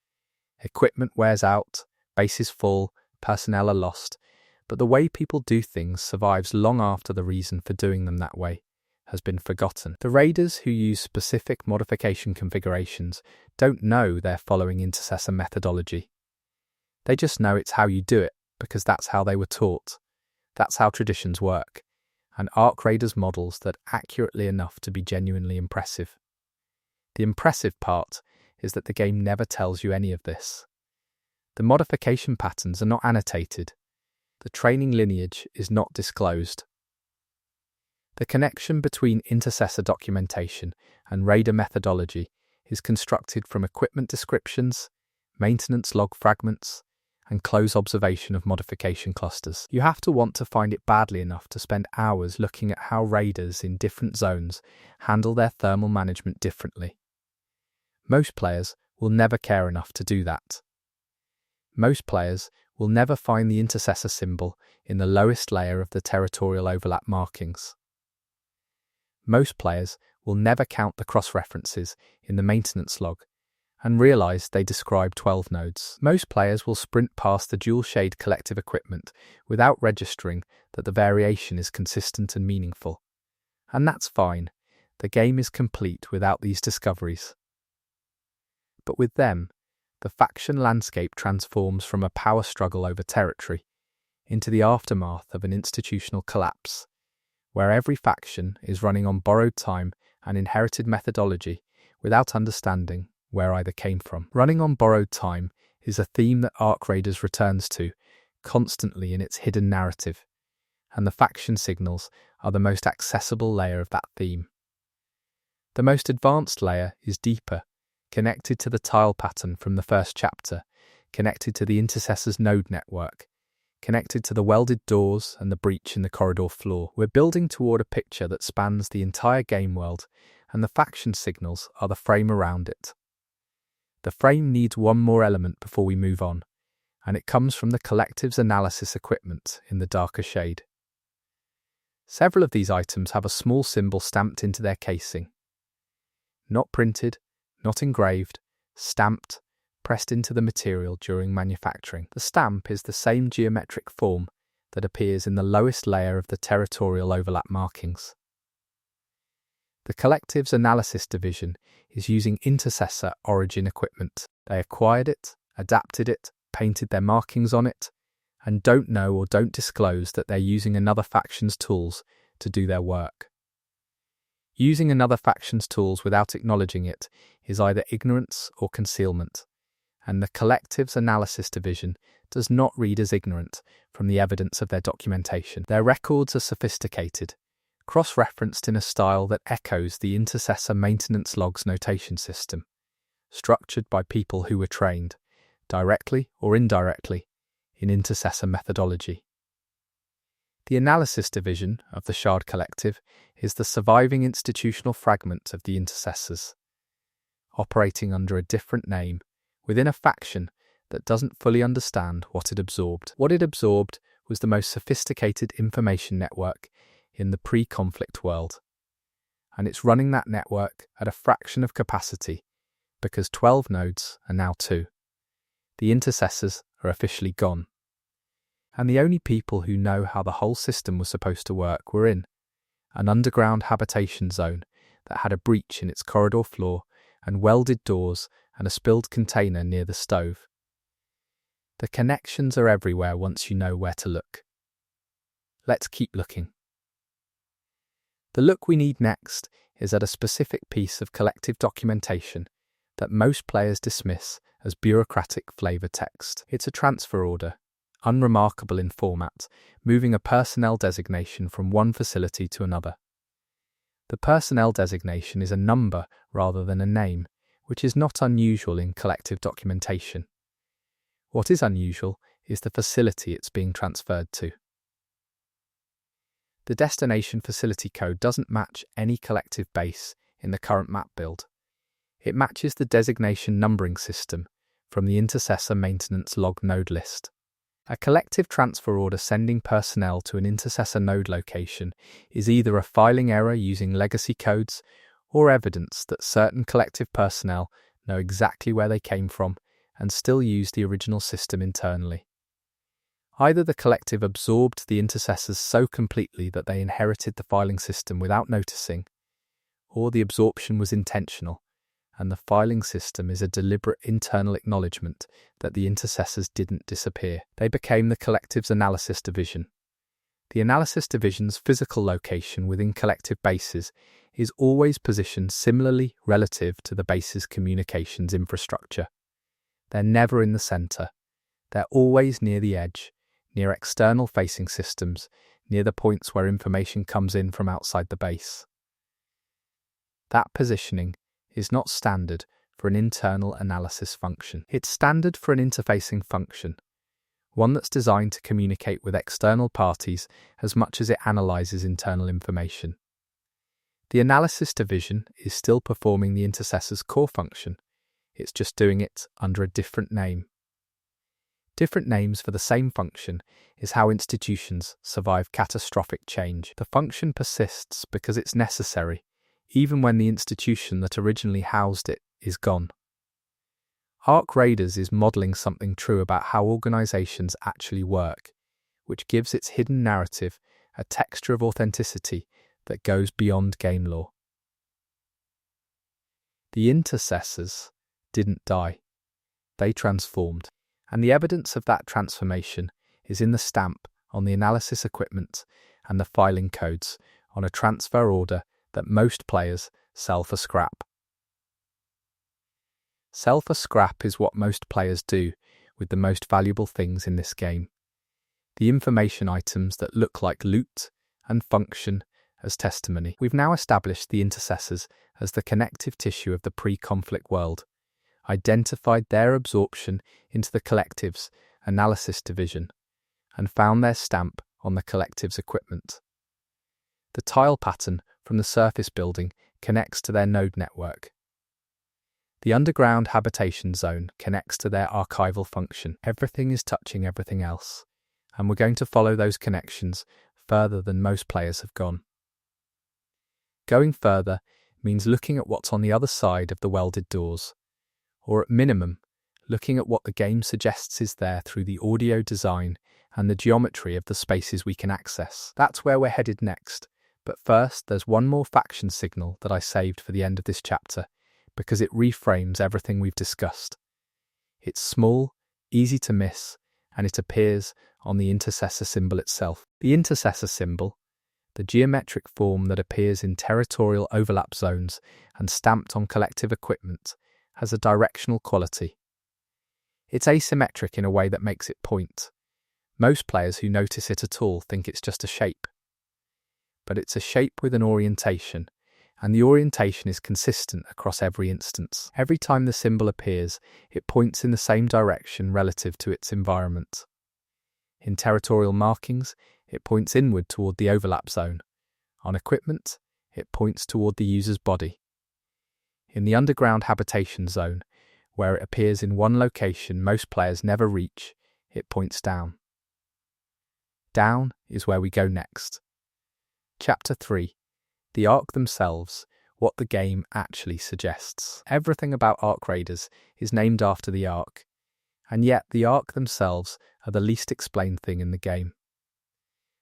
Equipment wears out, bases fall, personnel are lost, but the way people do things survives long after the reason for doing them that way has been forgotten. The raiders who use specific modification configurations don't know they're following intercessor methodology. They just know it's how you do it because that's how they were taught. That's how traditions work, and Arc Raiders models that accurately enough to be genuinely impressive. The impressive part is that the game never tells you any of this. The modification patterns are not annotated. The training lineage is not disclosed. The connection between intercessor documentation and raider methodology is constructed from equipment descriptions, maintenance log fragments, and close observation of modification clusters. You have to want to find it badly enough to spend hours looking at how raiders in different zones handle their thermal management differently. Most players will never care enough to do that. Most players will never find the intercessor symbol in the lowest layer of the territorial overlap markings. Most players will never count the cross-references in the maintenance log and realize they describe 12 nodes. Most players will sprint past the dual-shade collective equipment without registering that the variation is consistent and meaningful. And that's fine. The game is complete without these discoveries. But with them, the faction landscape transforms from a power struggle over territory into the aftermath of an institutional collapse, where every faction is running on borrowed time and inherited methodology without understanding where either came from. Running on borrowed time is a theme that Arc Raiders returns to constantly in its hidden narrative, and the faction signals are the most accessible layer of that theme. The most advanced layer is deeper, connected to the tile pattern from the first chapter, connected to the intercessor's node network, connected to the welded doors and the breach in the corridor floor. We're building toward a picture that spans the entire game world, and the faction signals are the frame around it. The frame needs one more element before we move on, and it comes from the collective's analysis equipment in the darker shade. Several of these items have a small symbol stamped into their casing. Not printed, not engraved, stamped, pressed into the material during manufacturing. The stamp is the same geometric form that appears in the lowest layer of the territorial overlap markings. The collective's analysis division is using intercessor origin equipment. They acquired it, adapted it, painted their markings on it, and don't know or don't disclose that they're using another faction's tools to do their work. Using another faction's tools without acknowledging it is either ignorance or concealment, and the collective's analysis division does not read as ignorant from the evidence of their documentation. Their records are sophisticated, cross-referenced in a style that echoes the intercessor maintenance logs notation system, structured by people who were trained, directly or indirectly, in intercessor methodology. The analysis division of the Shard Collective is the surviving institutional fragment of the intercessors, operating under a different name within a faction that doesn't fully understand what it absorbed. What it absorbed was the most sophisticated information network in the pre-conflict world, and it's running that network at a fraction of capacity because 12 nodes are now 2. The intercessors are officially gone, and the only people who know how the whole system was supposed to work were in an underground habitation zone that had a breach in its corridor floor and welded doors and a spilled container near the stove. The connections are everywhere once you know where to look. Let's keep looking. The look we need next is at a specific piece of collective documentation that most players dismiss as bureaucratic flavor text. It's a transfer order, unremarkable in format, moving a personnel designation from one facility to another. The personnel designation is a number rather than a name, which is not unusual in collective documentation. What is unusual is the facility it's being transferred to. The destination facility code doesn't match any collective base in the current map build. It matches the designation numbering system from the intercessor maintenance log node list. A collective transfer order sending personnel to an intercessor node location is either a filing error using legacy codes or evidence that certain collective personnel know exactly where they came from and still use the original system internally. Either the collective absorbed the intercessors so completely that they inherited the filing system without noticing, or the absorption was intentional, and the filing system is a deliberate internal acknowledgement that the intercessors didn't disappear. They became the collective's analysis division. The analysis division's physical location within collective bases is always positioned similarly relative to the base's communications infrastructure. They're never in the center. They're always near the edge, near external facing systems, near the points where information comes in from outside the base. That positioning is not standard for an internal analysis function. It's standard for an interfacing function, one that's designed to communicate with external parties as much as it analyzes internal information. The analysis division is still performing the intercessor's core function. It's just doing it under a different name. Different names for the same function is how institutions survive catastrophic change. The function persists because it's necessary, even when the institution that originally housed it is gone. Arc Raiders is modeling something true about how organizations actually work, which gives its hidden narrative a texture of authenticity that goes beyond game lore. The intercessors didn't die. They transformed. And the evidence of that transformation is in the stamp on the analysis equipment and the filing codes on a transfer order that most players sell for scrap. Sell for scrap is what most players do with the most valuable things in this game. The information items that look like loot and function as testimony. We've now established the intercessors as the connective tissue of the pre-conflict world, identified their absorption into the collective's analysis division, and found their stamp on the collective's equipment. The tile pattern from the surface building connects to their node network. The underground habitation zone connects to their archival function. Everything is touching everything else, and we're going to follow those connections further than most players have gone. Going further means looking at what's on the other side of the welded doors, or at minimum, looking at what the game suggests is there through the audio design and the geometry of the spaces we can access. That's where we're headed next, but first there's one more faction signal that I saved for the end of this chapter, because it reframes everything we've discussed. It's small, easy to miss, and it appears on the intercessor symbol itself. The intercessor symbol, the geometric form that appears in territorial overlap zones and stamped on collective equipment, has a directional quality. It's asymmetric in a way that makes it point. Most players who notice it at all think it's just a shape. But it's a shape with an orientation, and the orientation is consistent across every instance. Every time the symbol appears, it points in the same direction relative to its environment. In territorial markings, it points inward toward the overlap zone. On equipment, it points toward the user's body. In the underground habitation zone, where it appears in one location most players never reach, it points down. Down is where we go next. Chapter 3. The Ark themselves, what the game actually suggests. Everything about Ark Raiders is named after the Ark, and yet the Ark themselves are the least explained thing in the game.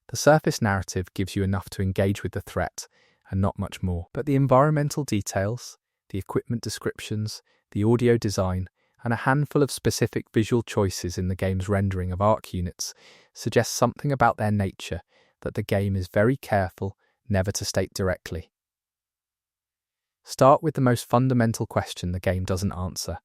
The surface narrative gives you enough to engage with the threat, and not much more. But the environmental details, the equipment descriptions, the audio design, and a handful of specific visual choices in the game's rendering of Arc units suggest something about their nature that the game is very careful never to state directly. Start with the most fundamental question the game doesn't answer.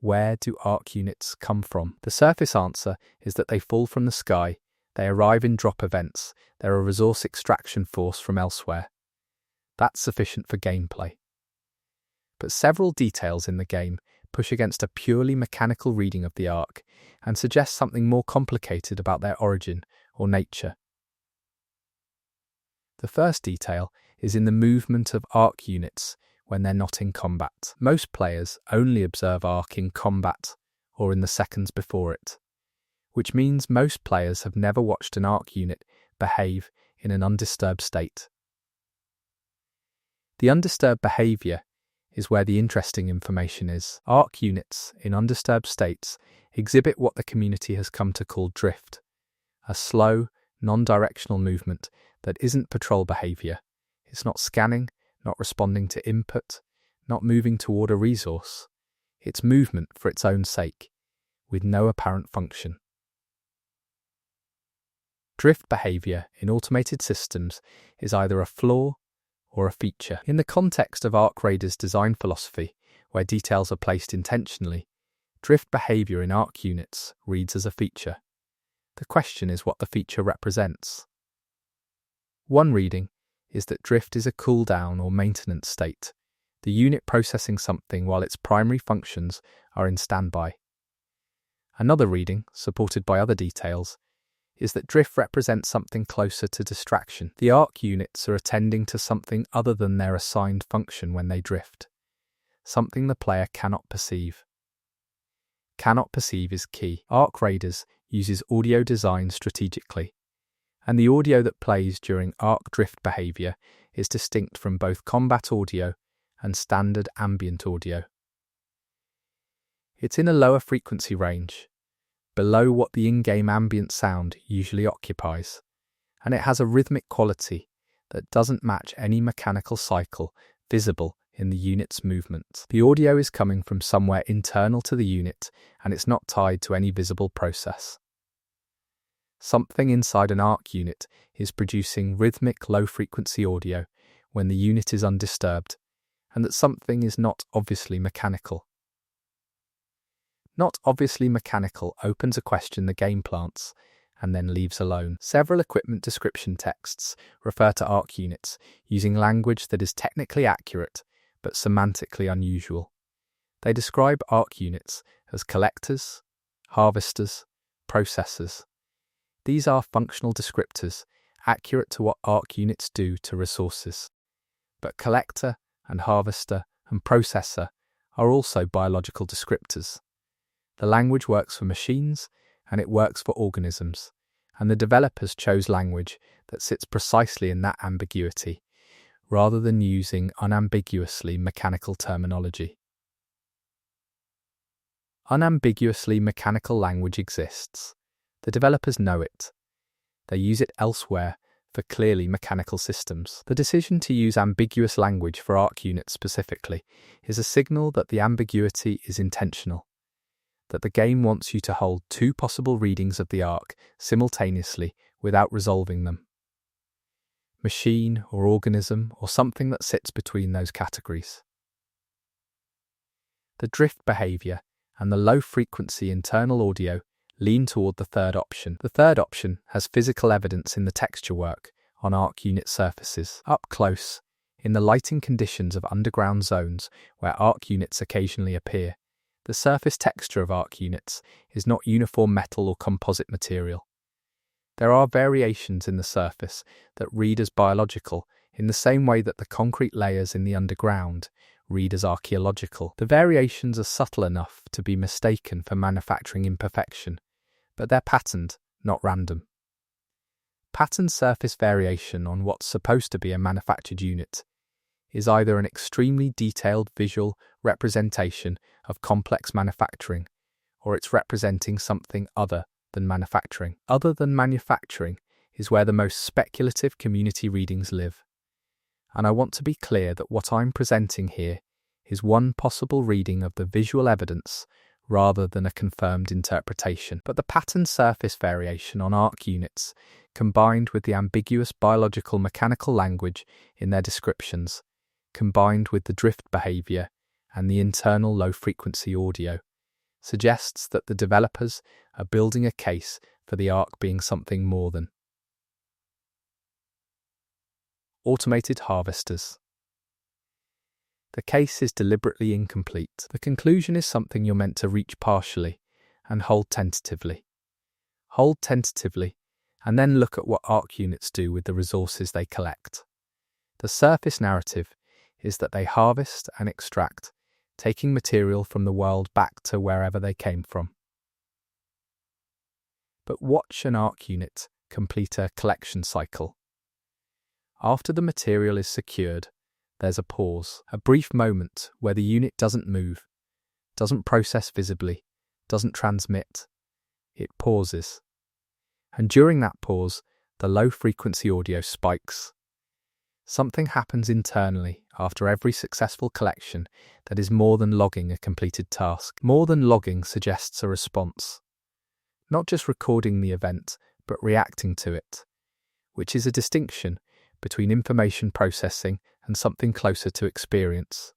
Where do Arc units come from? The surface answer is that they fall from the sky, they arrive in drop events, they're a resource extraction force from elsewhere. That's sufficient for gameplay. But several details in the game push against a purely mechanical reading of the Arc and suggest something more complicated about their origin or nature. The first detail is in the movement of Arc units when they're not in combat. Most players only observe Arc in combat or in the seconds before it, which means most players have never watched an Arc unit behave in an undisturbed state. The undisturbed behaviour is where the interesting information is. Arc units in undisturbed states exhibit what the community has come to call drift, a slow, non-directional movement that isn't patrol behaviour. It's not scanning, not responding to input, not moving toward a resource. It's movement for its own sake, with no apparent function. Drift behaviour in automated systems is either a flaw or a feature. In the context of Arc Raiders' design philosophy, where details are placed intentionally, drift behaviour in Arc units reads as a feature. The question is what the feature represents. One reading is that drift is a cooldown or maintenance state, the unit processing something while its primary functions are in standby. Another reading, supported by other details, is that drift represents something closer to distraction. The Arc units are attending to something other than their assigned function when they drift, something the player cannot perceive. Cannot perceive is key. Arc Raiders uses audio design strategically, and the audio that plays during Arc drift behaviour is distinct from both combat audio and standard ambient audio. It's in a lower frequency range, below what the in-game ambient sound usually occupies, and it has a rhythmic quality that doesn't match any mechanical cycle visible in the unit's movement. The audio is coming from somewhere internal to the unit, and it's not tied to any visible process. Something inside an Arc unit is producing rhythmic low-frequency audio when the unit is undisturbed, and that something is not obviously mechanical. Not obviously mechanical opens a question the game plants and then leaves alone. Several equipment description texts refer to Arc units using language that is technically accurate but semantically unusual. They describe Arc units as collectors, harvesters, processors. These are functional descriptors accurate to what Arc units do to resources. But collector and harvester and processor are also biological descriptors. The language works for machines, and it works for organisms, and the developers chose language that sits precisely in that ambiguity, rather than using unambiguously mechanical terminology. Unambiguously mechanical language exists. The developers know it. They use it elsewhere for clearly mechanical systems. The decision to use ambiguous language for Arc units specifically is a signal that the ambiguity is intentional, that the game wants you to hold two possible readings of the Arc simultaneously without resolving them. Machine or organism or something that sits between those categories. The drift behaviour and the low-frequency internal audio lean toward the third option. The third option has physical evidence in the texture work on Arc unit surfaces. Up close, in the lighting conditions of underground zones where Arc units occasionally appear, the surface texture of Arc units is not uniform metal or composite material. There are variations in the surface that read as biological in the same way that the concrete layers in the underground read as archaeological. The variations are subtle enough to be mistaken for manufacturing imperfection, but they're patterned, not random. Patterned surface variation on what's supposed to be a manufactured unit is either an extremely detailed visual representation of complex manufacturing, or it's representing something other than manufacturing. Other than manufacturing is where the most speculative community readings live. And I want to be clear that what I'm presenting here is one possible reading of the visual evidence rather than a confirmed interpretation. But the pattern surface variation on ARC units, combined with the ambiguous biological mechanical language in their descriptions, combined with the drift behavior and the internal low-frequency audio, suggests that the developers are building a case for the ARC being something more than automated harvesters. The case is deliberately incomplete. The conclusion is something you're meant to reach partially and hold tentatively. Hold tentatively, and then look at what ARC units do with the resources they collect. The surface narrative is that they harvest and extract, taking material from the world back to wherever they came from. But watch an ARC unit complete a collection cycle. After the material is secured, there's a pause, a brief moment where the unit doesn't move, doesn't process visibly, doesn't transmit. It pauses. And during that pause, the low-frequency audio spikes. Something happens internally after every successful collection that is more than logging a completed task. More than logging suggests a response. Not just recording the event, but reacting to it, which is a distinction between information processing and something closer to experience.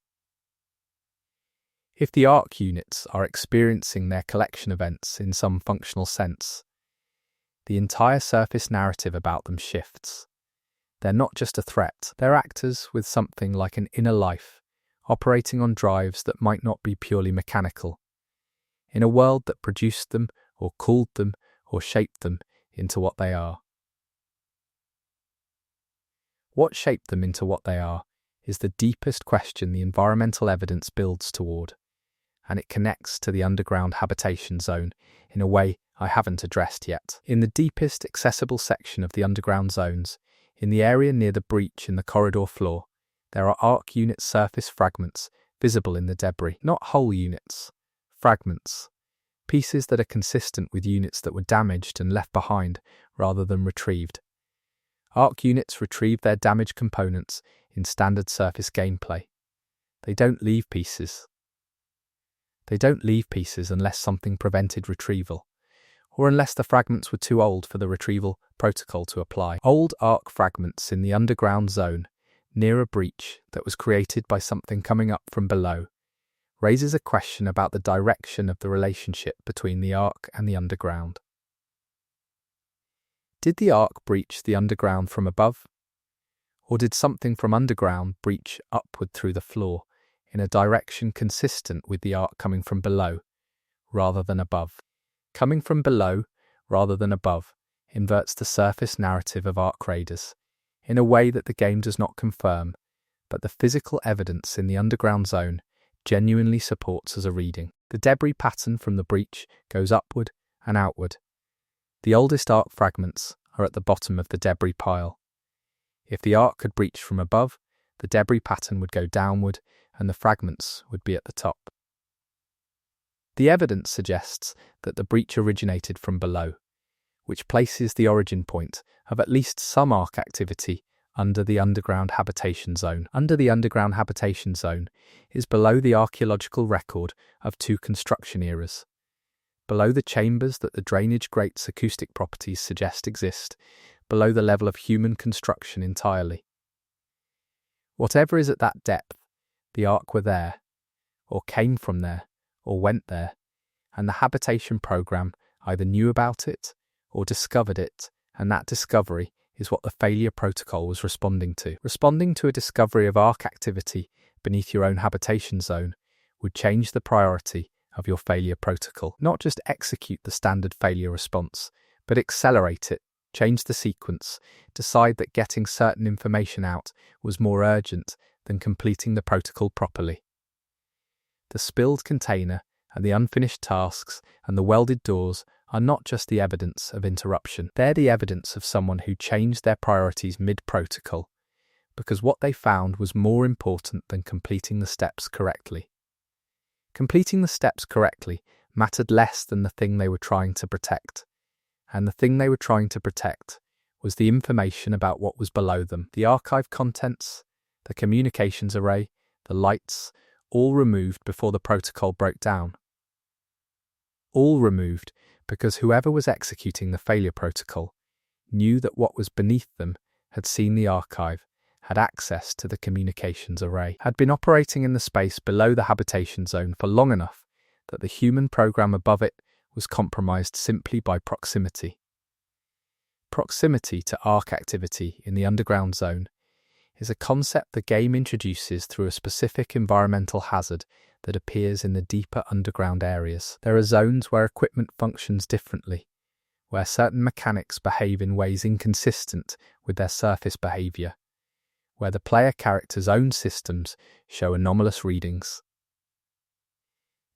If the ARC units are experiencing their collection events in some functional sense, the entire surface narrative about them shifts. They're not just a threat, they're actors with something like an inner life, operating on drives that might not be purely mechanical, in a world that produced them or cooled them or shaped them into what they are. What shaped them into what they are is the deepest question the environmental evidence builds toward, and it connects to the underground habitation zone in a way I haven't addressed yet. In the deepest accessible section of the underground zones, in the area near the breach in the corridor floor, there are ARC unit surface fragments visible in the debris. Not whole units, fragments. Pieces that are consistent with units that were damaged and left behind rather than retrieved. ARC units retrieve their damaged components in standard surface gameplay. They don't leave pieces. They don't leave pieces unless something prevented retrieval, or unless the fragments were too old for the retrieval protocol to apply. Old ARC fragments in the underground zone, near a breach that was created by something coming up from below, raises a question about the direction of the relationship between the ARC and the underground. Did the ARC breach the underground from above? Or did something from underground breach upward through the floor in a direction consistent with the ARC coming from below rather than above? Coming from below rather than above inverts the surface narrative of ARC raiders in a way that the game does not confirm, but the physical evidence in the underground zone genuinely supports as a reading. The debris pattern from the breach goes upward and outward. The oldest ARC fragments are at the bottom of the debris pile. If the ARC could breach from above, the debris pattern would go downward and the fragments would be at the top. The evidence suggests that the breach originated from below, which places the origin point of at least some ARC activity under the underground habitation zone. Under the underground habitation zone is below the archaeological record of two construction eras. Below the chambers that the drainage grate's acoustic properties suggest exist, below the level of human construction entirely. Whatever is at that depth, the ARC were there, or came from there, or went there, and the habitation program either knew about it or discovered it, and that discovery is what the failure protocol was responding to. Responding to a discovery of ARC activity beneath your own habitation zone would change the priority of your failure protocol. Not just execute the standard failure response, but accelerate it, change the sequence, decide that getting certain information out was more urgent than completing the protocol properly. The spilled container and the unfinished tasks and the welded doors are not just the evidence of interruption. They're the evidence of someone who changed their priorities mid-protocol, because what they found was more important than completing the steps correctly. Completing the steps correctly mattered less than the thing they were trying to protect, and the thing they were trying to protect was the information about what was below them. The archive contents, the communications array, the lights, all removed before the protocol broke down. All removed because whoever was executing the failure protocol knew that what was beneath them had seen the archive, had access to the communications array, had been operating in the space below the habitation zone for long enough that the human program above it was compromised simply by proximity. Proximity to ARC activity in the underground zone is a concept the game introduces through a specific environmental hazard that appears in the deeper underground areas. There are zones where equipment functions differently, where certain mechanics behave in ways inconsistent with their surface behavior, where the player character's own systems show anomalous readings.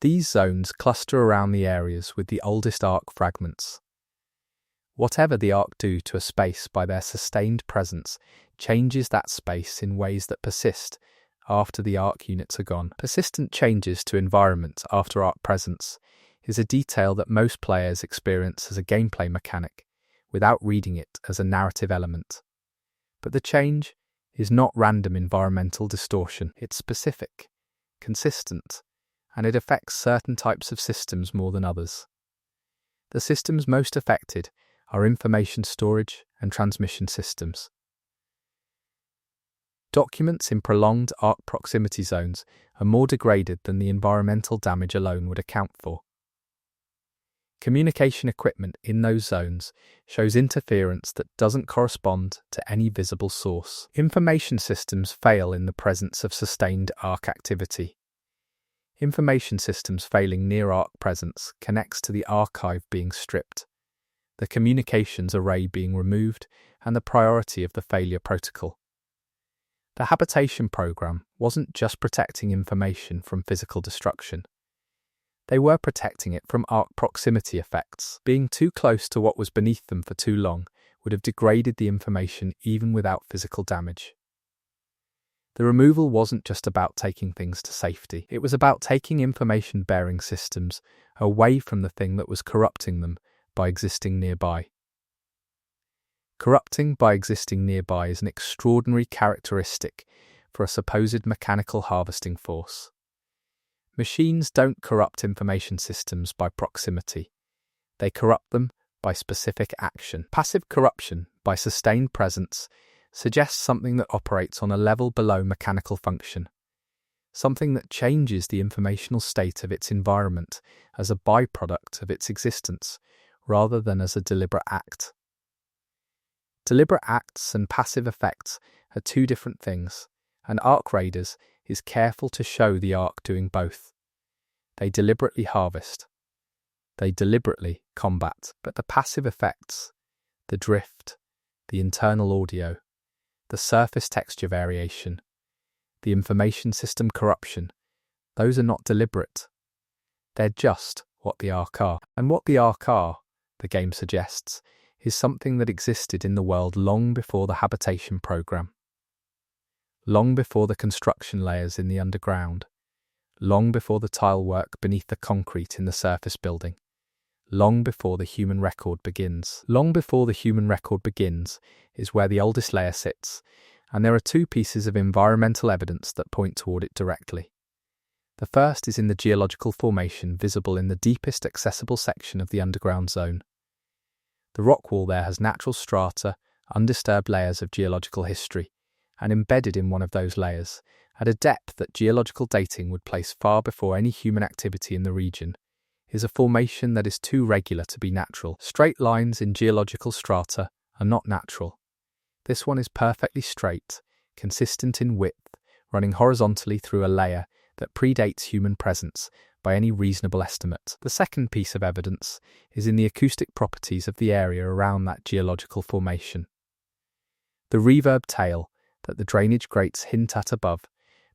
These zones cluster around the areas with the oldest ARC fragments. Whatever the ARC do to a space by their sustained presence changes that space in ways that persist after the ARC units are gone. Persistent changes to environment after ARC presence is a detail that most players experience as a gameplay mechanic without reading it as a narrative element. But the change is not random environmental distortion. It's specific, consistent, and it affects certain types of systems more than others. The systems most affected are information storage and transmission systems. Documents in prolonged ARC proximity zones are more degraded than the environmental damage alone would account for. Communication equipment in those zones shows interference that doesn't correspond to any visible source. Information systems fail in the presence of sustained ARC activity. Information systems failing near ARC presence connects to the archive being stripped, the communications array being removed, and the priority of the failure protocol. The habitation program wasn't just protecting information from physical destruction. They were protecting it from ARC proximity effects. Being too close to what was beneath them for too long would have degraded the information even without physical damage. The removal wasn't just about taking things to safety. It was about taking information-bearing systems away from the thing that was corrupting them by existing nearby. Corrupting by existing nearby is an extraordinary characteristic for a supposed mechanical harvesting force. Machines don't corrupt information systems by proximity. They corrupt them by specific action. Passive corruption by sustained presence suggests something that operates on a level below mechanical function, something that changes the informational state of its environment as a byproduct of its existence, rather than as a deliberate act. Deliberate acts and passive effects are two different things, and ARC Raiders is careful to show the ARC doing both. They deliberately harvest. They deliberately combat. But the passive effects, the drift, the internal audio, the surface texture variation, the information system corruption, those are not deliberate. They're just what the ARC are. And what the ARC are, the game suggests, is something that existed in the world long before the habitation program. Long before the construction layers in the underground. Long before the tile work beneath the concrete in the surface building. Long before the human record begins. Long before the human record begins is where the oldest layer sits, and there are two pieces of environmental evidence that point toward it directly. The first is in the geological formation visible in the deepest accessible section of the underground zone. The rock wall there has natural strata, undisturbed layers of geological history, and embedded in one of those layers, at a depth that geological dating would place far before any human activity in the region, is a formation that is too regular to be natural. Straight lines in geological strata are not natural. This one is perfectly straight, consistent in width, running horizontally through a layer that predates human presence by any reasonable estimate. The second piece of evidence is in the acoustic properties of the area around that geological formation. The reverb tail that the drainage grates hint at above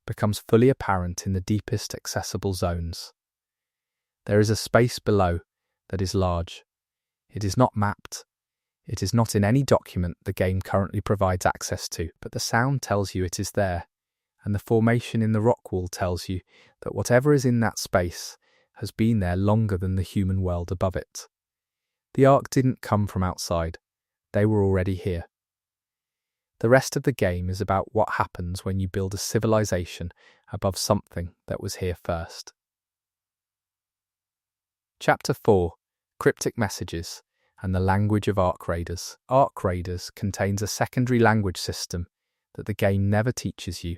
becomes fully apparent in the deepest accessible zones. There is a space below that is large. It is not mapped. It is not in any document the game currently provides access to, but the sound tells you it is there, and the formation in the rock wall tells you that whatever is in that space has been there longer than the human world above it. The ARC didn't come from outside. They were already here. The rest of the game is about what happens when you build a civilization above something that was here first. Chapter 4: Cryptic Messages and the Language of Arc Raiders. Arc Raiders contains a secondary language system that the game never teaches you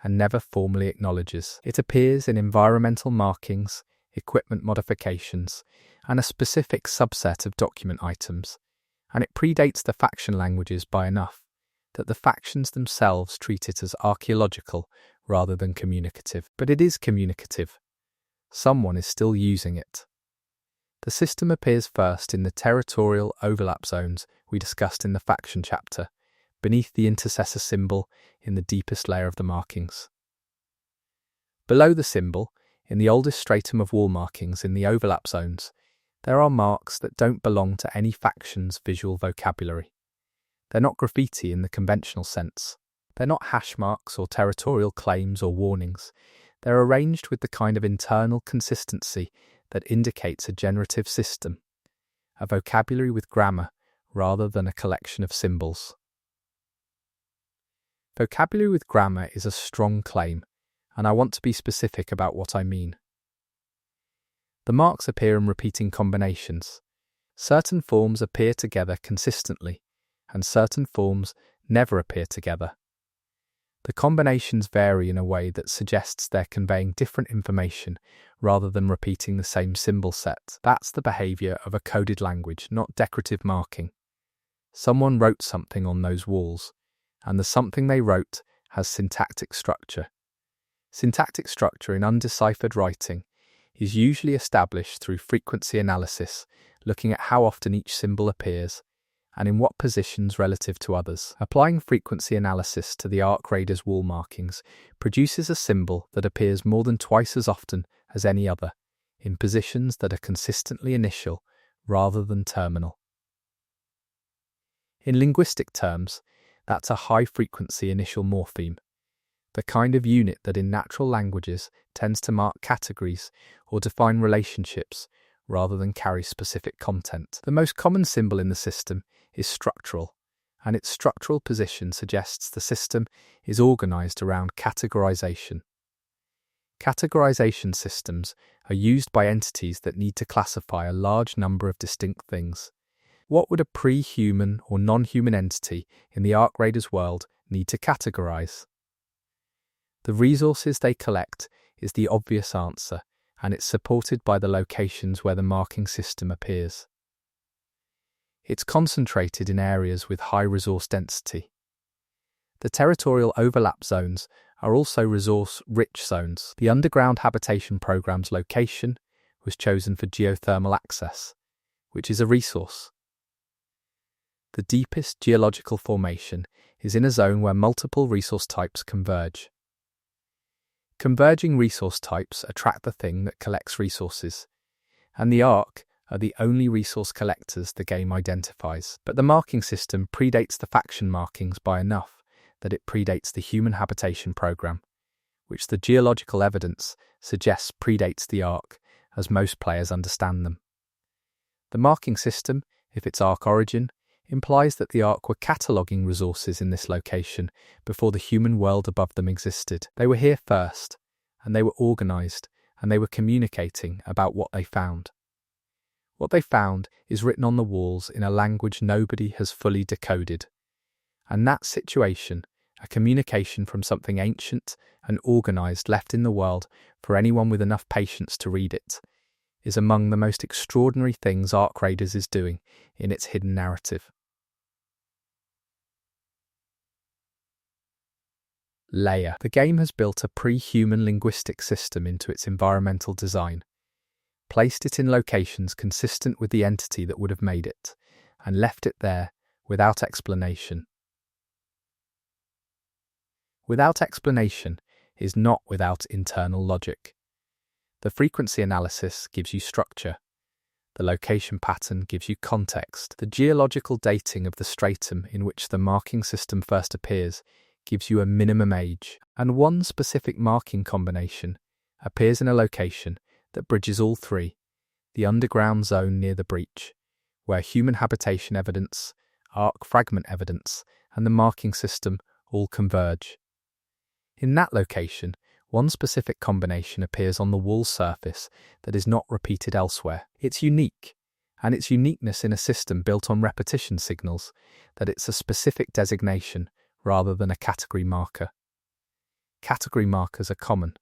and never formally acknowledges. It appears in environmental markings, equipment modifications, and a specific subset of document items, and it predates the faction languages by enough that the factions themselves treat it as archaeological rather than communicative. But it is communicative. Someone is still using it. The system appears first in the territorial overlap zones we discussed in the faction chapter, beneath the intercessor symbol in the deepest layer of the markings. Below the symbol, in the oldest stratum of wall markings in the overlap zones, there are marks that don't belong to any faction's visual vocabulary. They're not graffiti in the conventional sense. They're not hash marks or territorial claims or warnings. They're arranged with the kind of internal consistency that indicates a generative system, a vocabulary with grammar rather than a collection of symbols. Vocabulary with grammar is a strong claim, and I want to be specific about what I mean. The marks appear in repeating combinations. Certain forms appear together consistently, and certain forms never appear together. The combinations vary in a way that suggests they're conveying different information rather than repeating the same symbol set. That's the behavior of a coded language, not decorative marking. Someone wrote something on those walls, and the something they wrote has syntactic structure. Syntactic structure in undeciphered writing is usually established through frequency analysis, looking at how often each symbol appears and in what positions relative to others. Applying frequency analysis to the Arc Raiders wall markings produces a symbol that appears more than twice as often as any other, in positions that are consistently initial rather than terminal. In linguistic terms, that's a high-frequency initial morpheme, the kind of unit that in natural languages tends to mark categories or define relationships rather than carry specific content. The most common symbol in the system is structural, and its structural position suggests the system is organized around categorization. Categorization systems are used by entities that need to classify a large number of distinct things. What would a pre-human or non-human entity in the Arc Raiders world need to categorize? The resources they collect is the obvious answer, and it's supported by the locations where the marking system appears. It's concentrated in areas with high resource density. The territorial overlap zones are also resource-rich zones. The underground habitation program's location was chosen for geothermal access, which is a resource. The deepest geological formation is in a zone where multiple resource types converge. Converging resource types attract the thing that collects resources, and the Ark are the only resource collectors the game identifies. But the marking system predates the faction markings by enough that it predates the human habitation program, which the geological evidence suggests predates the Ark as most players understand them. The marking system, if its Ark origin, implies that the Ark were cataloguing resources in this location before the human world above them existed. They were here first, and they were organized, and they were communicating about what they found. What they found is written on the walls in a language nobody has fully decoded. And that situation, a communication from something ancient and organized left in the world for anyone with enough patience to read it, is among the most extraordinary things Arc Raiders is doing in its hidden narrative. Layer. The game has built a pre-human linguistic system into its environmental design, placed it in locations consistent with the entity that would have made it, and left it there without explanation. Without explanation is not without internal logic. The frequency analysis gives you structure. The location pattern gives you context. The geological dating of the stratum in which the marking system first appears gives you a minimum age, and one specific marking combination appears in a location that bridges all three: the underground zone near the breach, where human habitation evidence, Arc fragment evidence, and the marking system all converge. In that location, one specific combination appears on the wall surface that is not repeated elsewhere. It's unique, and its uniqueness in a system built on repetition signals that it's a specific designation rather than a category marker. Category markers are common.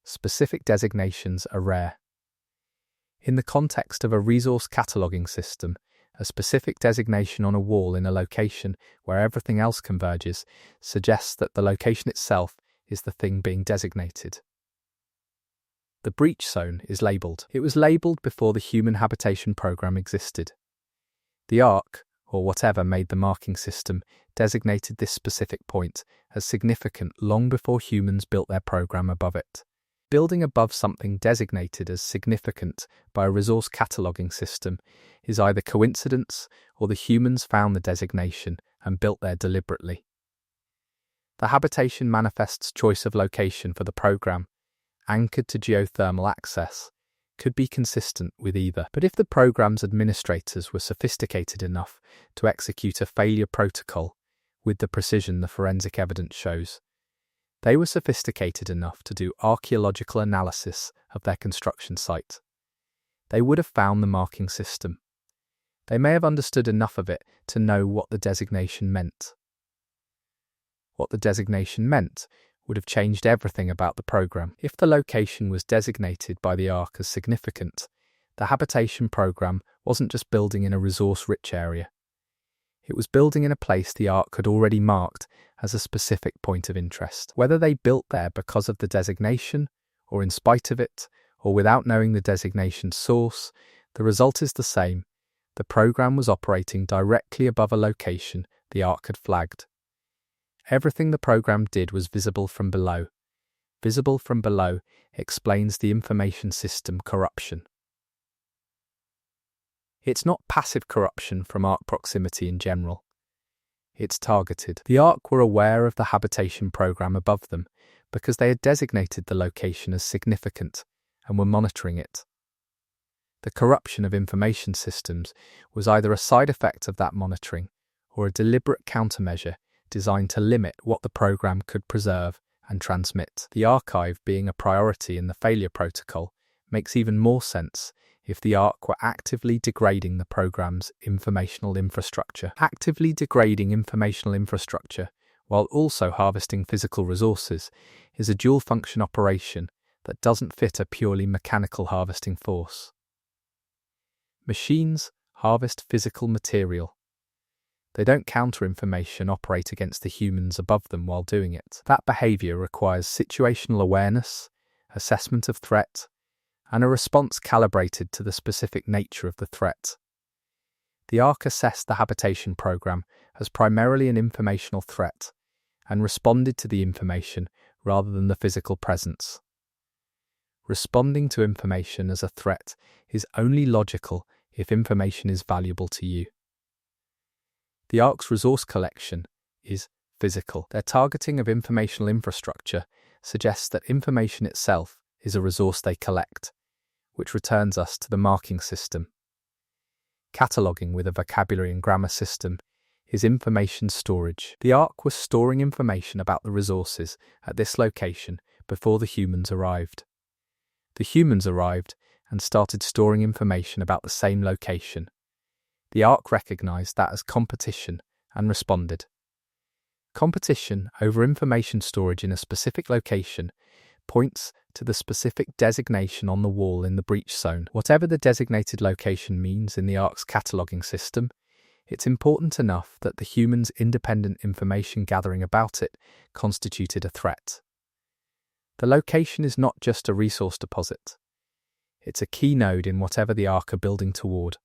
Specific designations are rare. In the context of a resource cataloging system, a specific designation on a wall in a location where everything else converges suggests that the location itself is the thing being designated. The breach zone is labelled. It was labelled before the human habitation program existed. The ARC, or whatever made the marking system, designated this specific point as significant long before humans built their program above it. Building above something designated as significant by a resource cataloging system is either coincidence or the humans found the designation and built there deliberately. The habitation manifest's choice of location for the program, anchored to geothermal access, could be consistent with either. But if the program's administrators were sophisticated enough to execute a failure protocol with the precision the forensic evidence shows, they were sophisticated enough to do archaeological analysis of their construction site. They would have found the marking system. They may have understood enough of it to know what the designation meant. What the designation meant would have changed everything about the program. If the location was designated by the ARC as significant, the habitation program wasn't just building in a resource-rich area. It was building in a place the ARC had already marked as a specific point of interest. Whether they built there because of the designation, or in spite of it, or without knowing the designation's source, the result is the same. The program was operating directly above a location the ARC had flagged. Everything the program did was visible from below. Visible from below explains the information system corruption. It's not passive corruption from ARC proximity in general. It's targeted. The ARC were aware of the habitation program above them because they had designated the location as significant and were monitoring it. The corruption of information systems was either a side effect of that monitoring or a deliberate countermeasure designed to limit what the program could preserve and transmit. The archive being a priority in the failure protocol makes even more sense if the ARC were actively degrading the program's informational infrastructure. Actively degrading informational infrastructure while also harvesting physical resources is a dual-function operation that doesn't fit a purely mechanical harvesting force. Machines harvest physical material. They don't counter information operate against the humans above them while doing it. That behaviour requires situational awareness, assessment of threat, and a response calibrated to the specific nature of the threat. The ARC assessed the habitation program as primarily an informational threat and responded to the information rather than the physical presence. Responding to information as a threat is only logical if information is valuable to you. The ARC's resource collection is physical. Their targeting of informational infrastructure suggests that information itself is a resource they collect, which returns us to the marking system. Cataloguing with a vocabulary and grammar system is information storage. The ARC was storing information about the resources at this location before the humans arrived. The humans arrived and started storing information about the same location. The ARC recognized that as competition and responded. Competition over information storage in a specific location points to the specific designation on the wall in the breach zone. Whatever the designated location means in the ARC's cataloging system, it's important enough that the humans' independent information gathering about it constituted a threat. The location is not just a resource deposit. It's a key node in whatever the ARC are building toward,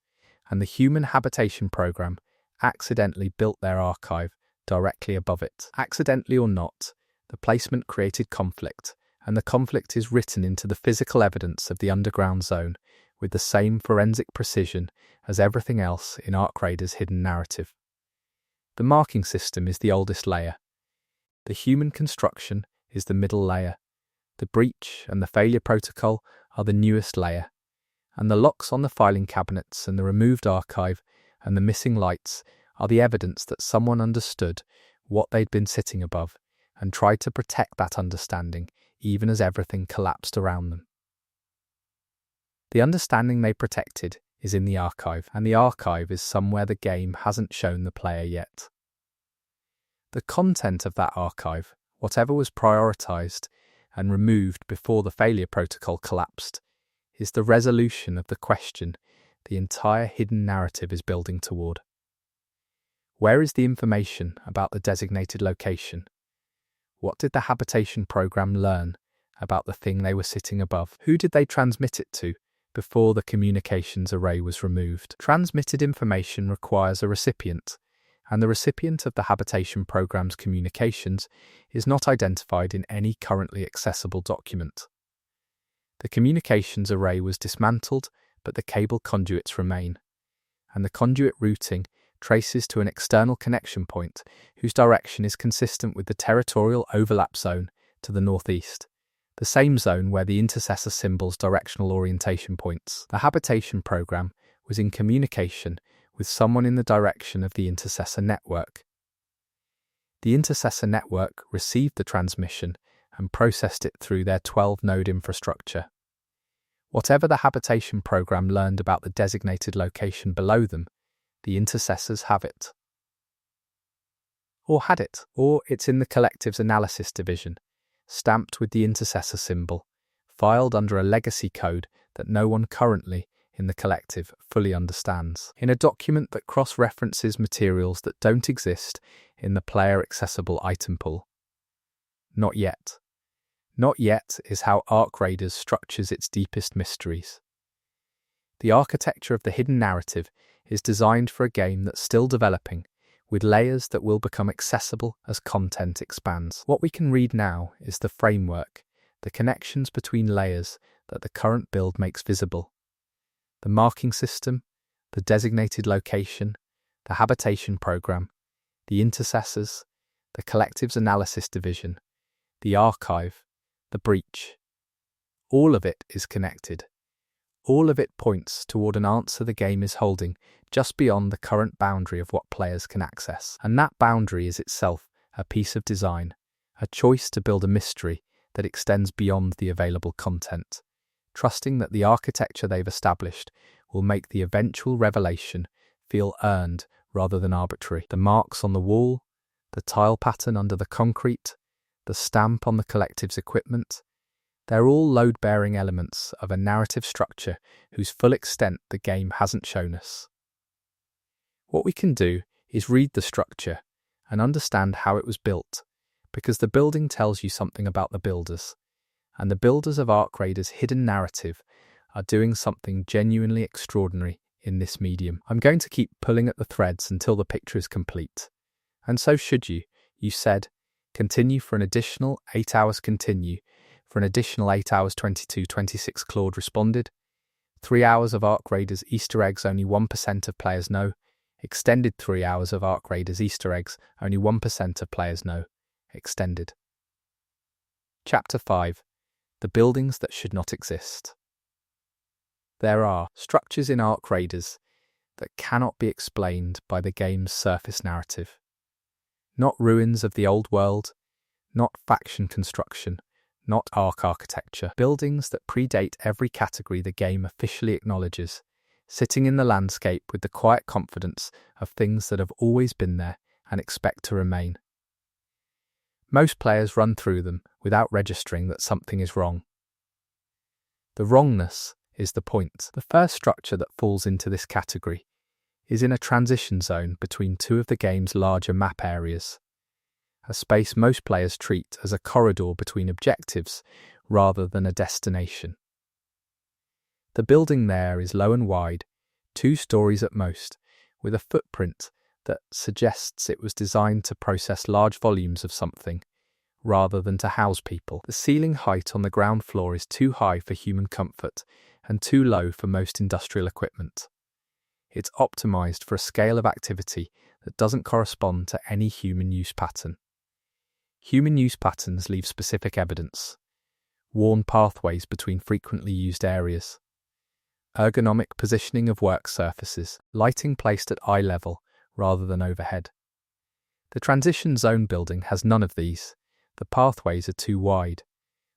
and the human habitation program accidentally built their archive directly above it. Accidentally or not, the placement created conflict, and the conflict is written into the physical evidence of the underground zone with the same forensic precision as everything else in ArcRaider's hidden narrative. The marking system is the oldest layer. The human construction is the middle layer. The breach and the failure protocol are the newest layer, and the locks on the filing cabinets and the removed archive and the missing lights are the evidence that someone understood what they'd been sitting above and tried to protect that understanding even as everything collapsed around them. The understanding they protected is in the archive, and the archive is somewhere the game hasn't shown the player yet. The content of that archive, whatever was prioritized and removed before the failure protocol collapsed, is the resolution of the question the entire hidden narrative is building toward. Where is the information about the designated location? What did the habitation program learn about the thing they were sitting above? Who did they transmit it to before the communications array was removed? Transmitted information requires a recipient, and the recipient of the habitation program's communications is not identified in any currently accessible document. The communications array was dismantled, but the cable conduits remain, and the conduit routing traces to an external connection point whose direction is consistent with the territorial overlap zone to the northeast, the same zone where the intercessor symbol's directional orientation points. The habitation program was in communication with someone in the direction of the intercessor network. The intercessor network received the transmission and processed it through their 12-node infrastructure. Whatever the habitation program learned about the designated location below them, the intercessors have it. Or had it, or it's in the collective's analysis division, stamped with the intercessor symbol, filed under a legacy code that no one currently in the collective fully understands, in a document that cross-references materials that don't exist in the player-accessible item pool. Not yet. Not yet is how Ark Raiders structures its deepest mysteries. The architecture of the hidden narrative is designed for a game that's still developing, with layers that will become accessible as content expands. What we can read now is the framework, the connections between layers that the current build makes visible. The marking system, the designated location, the habitation program, the intercessors, the collective's analysis division, the archive, the breach. All of it is connected. All of it points toward an answer the game is holding just beyond the current boundary of what players can access. And that boundary is itself a piece of design, a choice to build a mystery that extends beyond the available content, trusting that the architecture they've established will make the eventual revelation feel earned rather than arbitrary. The marks on the wall, the tile pattern under the concrete, the stamp on the collective's equipment, they're all load-bearing elements of a narrative structure whose full extent the game hasn't shown us. What we can do is read the structure and understand how it was built, because the building tells you something about the builders, and the builders of Ark Raiders' hidden narrative are doing something genuinely extraordinary in this medium. I'm going to keep pulling at the threads until the picture is complete. And so should you. You said, continue for an additional 8 hours, continue for an additional 8 hours 22-26. Claude responded. 3 hours of Ark Raiders Easter eggs, only 1% of players know. Extended 3 hours of Ark Raiders Easter eggs, only 1% of players know. Extended. Chapter 5. The buildings that should not exist. There are structures in Ark Raiders that cannot be explained by the game's surface narrative. Not ruins of the old world, not faction construction, not Ark architecture. Buildings that predate every category the game officially acknowledges, sitting in the landscape with the quiet confidence of things that have always been there and expect to remain. Most players run through them without registering that something is wrong. The wrongness is the point. The first structure that falls into this category is in a transition zone between two of the game's larger map areas, a space most players treat as a corridor between objectives rather than a destination. The building there is low and wide, 2 stories at most, with a footprint that suggests it was designed to process large volumes of something, rather than to house people. The ceiling height on the ground floor is too high for human comfort and too low for most industrial equipment. It's optimized for a scale of activity that doesn't correspond to any human use pattern. Human use patterns leave specific evidence: worn pathways between frequently used areas, ergonomic positioning of work surfaces, lighting placed at eye level rather than overhead. The transition zone building has none of these. The pathways are too wide.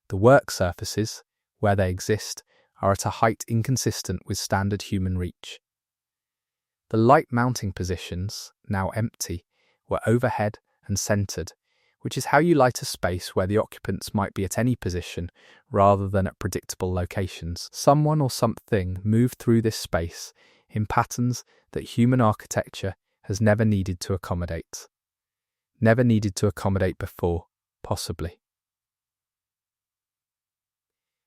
The work surfaces, where they exist, are at a height inconsistent with standard human reach. The light mounting positions, now empty, were overhead and centered, which is how you light a space where the occupants might be at any position rather than at predictable locations. Someone or something moved through this space in patterns that human architecture has never needed to accommodate. Never needed to accommodate before, possibly.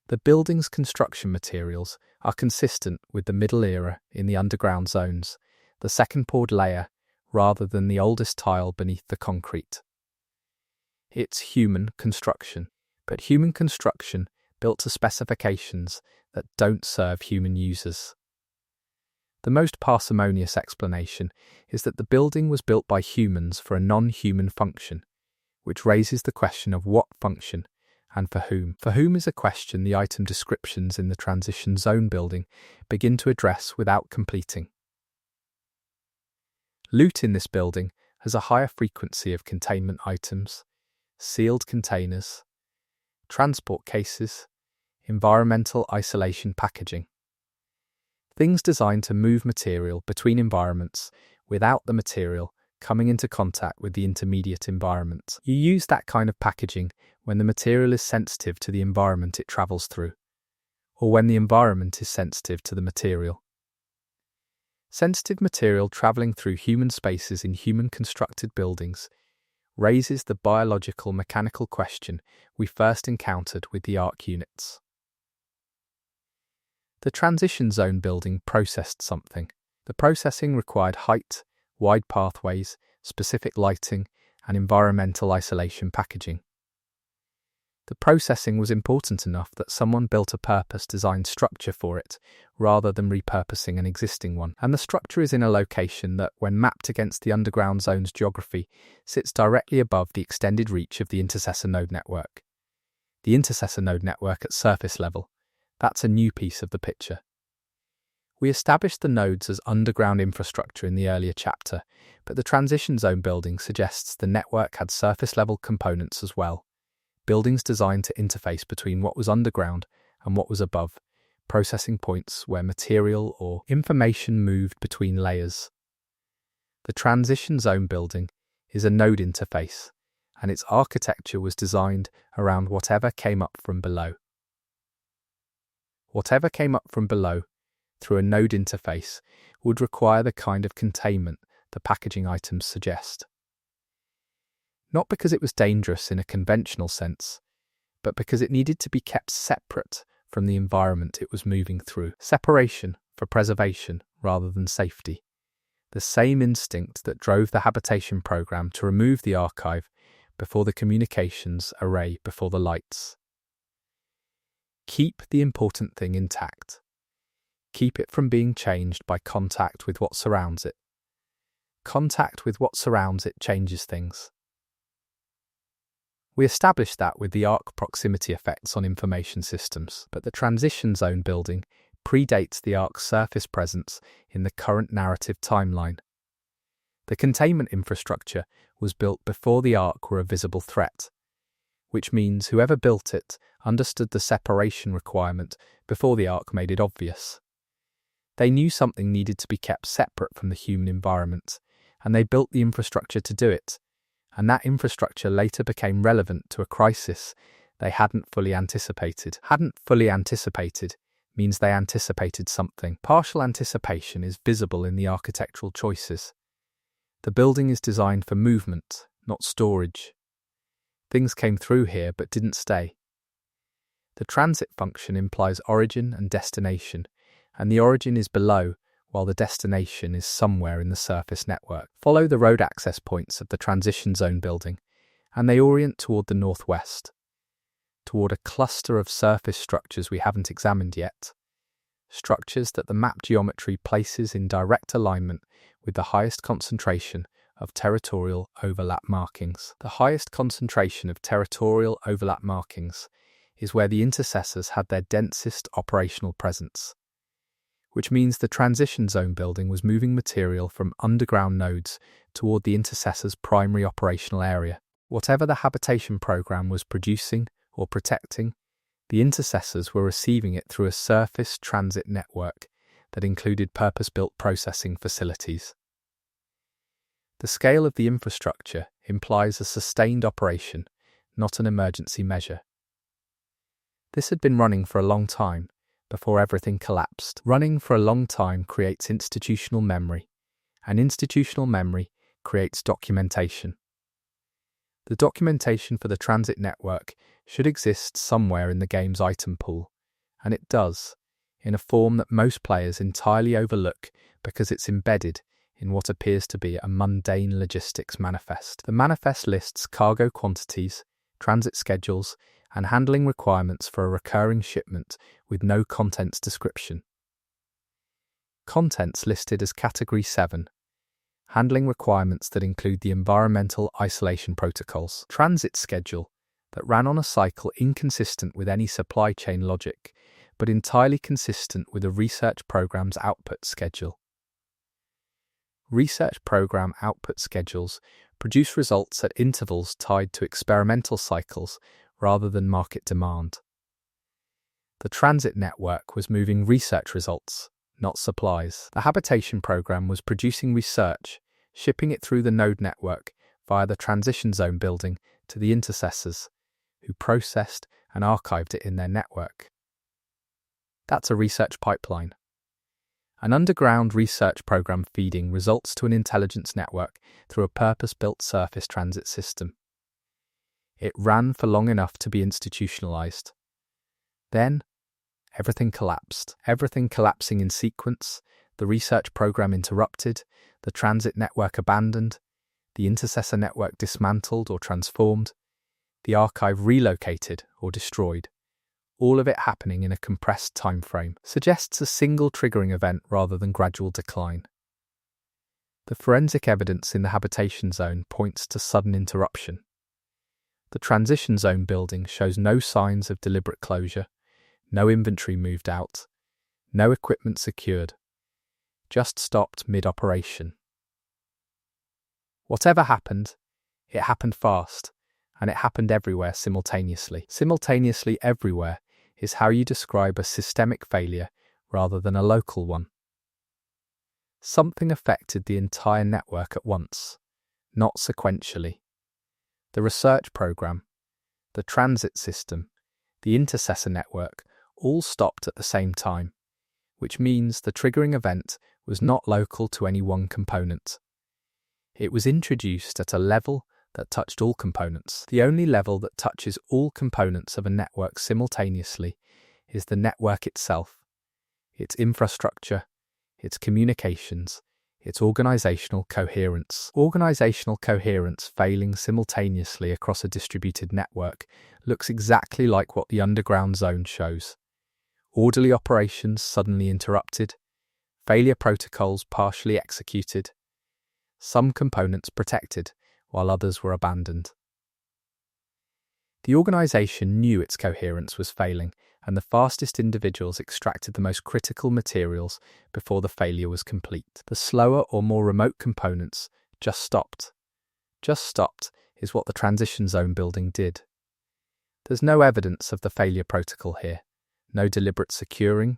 The building's construction materials are consistent with the Middle Era in the underground zones, the second poured layer rather than the oldest tile beneath the concrete. It's human construction, but human construction built to specifications that don't serve human users. The most parsimonious explanation is that the building was built by humans for a non-human function, which raises the question of what function and for whom. For whom is a question the item descriptions in the transition zone building begin to address without completing. Loot in this building has a higher frequency of containment items, sealed containers, transport cases, environmental isolation packaging. Things designed to move material between environments without the material coming into contact with the intermediate environment. You use that kind of packaging when the material is sensitive to the environment it travels through, or when the environment is sensitive to the material. Sensitive material travelling through human spaces in human-constructed buildings raises the biological-mechanical question we first encountered with the ARC units. The transition zone building processed something. The processing required height, wide pathways, specific lighting, and environmental isolation packaging. The processing was important enough that someone built a purpose-designed structure for it, rather than repurposing an existing one. And the structure is in a location that, when mapped against the underground zone's geography, sits directly above the extended reach of the intercessor node network. The intercessor node network at surface level. That's a new piece of the picture. We established the nodes as underground infrastructure in the earlier chapter, but the transition zone building suggests the network had surface-level components as well. Buildings designed to interface between what was underground and what was above, processing points where material or information moved between layers. The transition zone building is a node interface, and its architecture was designed around whatever came up from below. Whatever came up from below, through a node interface, would require the kind of containment the packaging items suggest. Not because it was dangerous in a conventional sense, but because it needed to be kept separate from the environment it was moving through. Separation for preservation rather than safety. The same instinct that drove the habitation program to remove the archive before the communications array before the lights. Keep the important thing intact. Keep it from being changed by contact with what surrounds it. Contact with what surrounds it changes things. We established that with the ARC proximity effects on information systems, but the transition zone building predates the ARC surface presence in the current narrative timeline. The containment infrastructure was built before the ARC were a visible threat, which means whoever built it understood the separation requirement before the ARC made it obvious. They knew something needed to be kept separate from the human environment, and they built the infrastructure to do it, and that infrastructure later became relevant to a crisis they hadn't fully anticipated. Hadn't fully anticipated means they anticipated something. Partial anticipation is visible in the architectural choices. The building is designed for movement, not storage. Things came through here but didn't stay. The transit function implies origin and destination, and the origin is below, while the destination is somewhere in the surface network. Follow the road access points of the transition zone building, and they orient toward the northwest, toward a cluster of surface structures we haven't examined yet. Structures that the map geometry places in direct alignment with the highest concentration of territorial overlap markings. The highest concentration of territorial overlap markings is where the intercessors had their densest operational presence. which means the transition zone building was moving material from underground nodes toward the intercessor's primary operational area. Whatever the habitation program was producing or protecting, the intercessors were receiving it through a surface transit network that included purpose-built processing facilities. The scale of the infrastructure implies a sustained operation, not an emergency measure. This had been running for a long time before everything collapsed. Running for a long time creates institutional memory, and institutional memory creates documentation. The documentation for the transit network should exist somewhere in the game's item pool, and it does, in a form that most players entirely overlook because it's embedded in what appears to be a mundane logistics manifest. The manifest lists cargo quantities, transit schedules, and handling requirements for a recurring shipment with no contents description. Contents listed as Category 7. Handling requirements that include the environmental isolation protocols. Transit schedule that ran on a cycle inconsistent with any supply chain logic, but entirely consistent with a research program's output schedule. Research program output schedules produce results at intervals tied to experimental cycles rather than market demand. The transit network was moving research results, not supplies. The habitation program was producing research, shipping it through the node network via the transition zone building to the intercessors, who processed and archived it in their network. That's a research pipeline. An underground research program feeding results to an intelligence network through a purpose-built surface transit system. It ran for long enough to be institutionalized. Then, everything collapsed. Everything collapsing in sequence, the research program interrupted, the transit network abandoned, the intercessor network dismantled or transformed, the archive relocated or destroyed. All of it happening in a compressed time frame, suggests a single triggering event rather than gradual decline. The forensic evidence in the habitation zone points to sudden interruption. The transition zone building shows no signs of deliberate closure, no inventory moved out, no equipment secured, just stopped mid-operation. Whatever happened, it happened fast, and it happened everywhere simultaneously. Simultaneously everywhere is how you describe a systemic failure rather than a local one. Something affected the entire network at once, not sequentially. The research program, the transit system, the intercessor network all stopped at the same time, which means the triggering event was not local to any one component. It was introduced at a level that touched all components. The only level that touches all components of a network simultaneously is the network itself, its infrastructure, its communications, its organizational coherence. Organizational coherence failing simultaneously across a distributed network looks exactly like what the underground zone shows. Orderly operations suddenly interrupted, failure protocols partially executed, some components protected while others were abandoned. The organization knew its coherence was failing, and the fastest individuals extracted the most critical materials before the failure was complete. The slower or more remote components just stopped. Just stopped is what the transition zone building did. There's no evidence of the failure protocol here, no deliberate securing,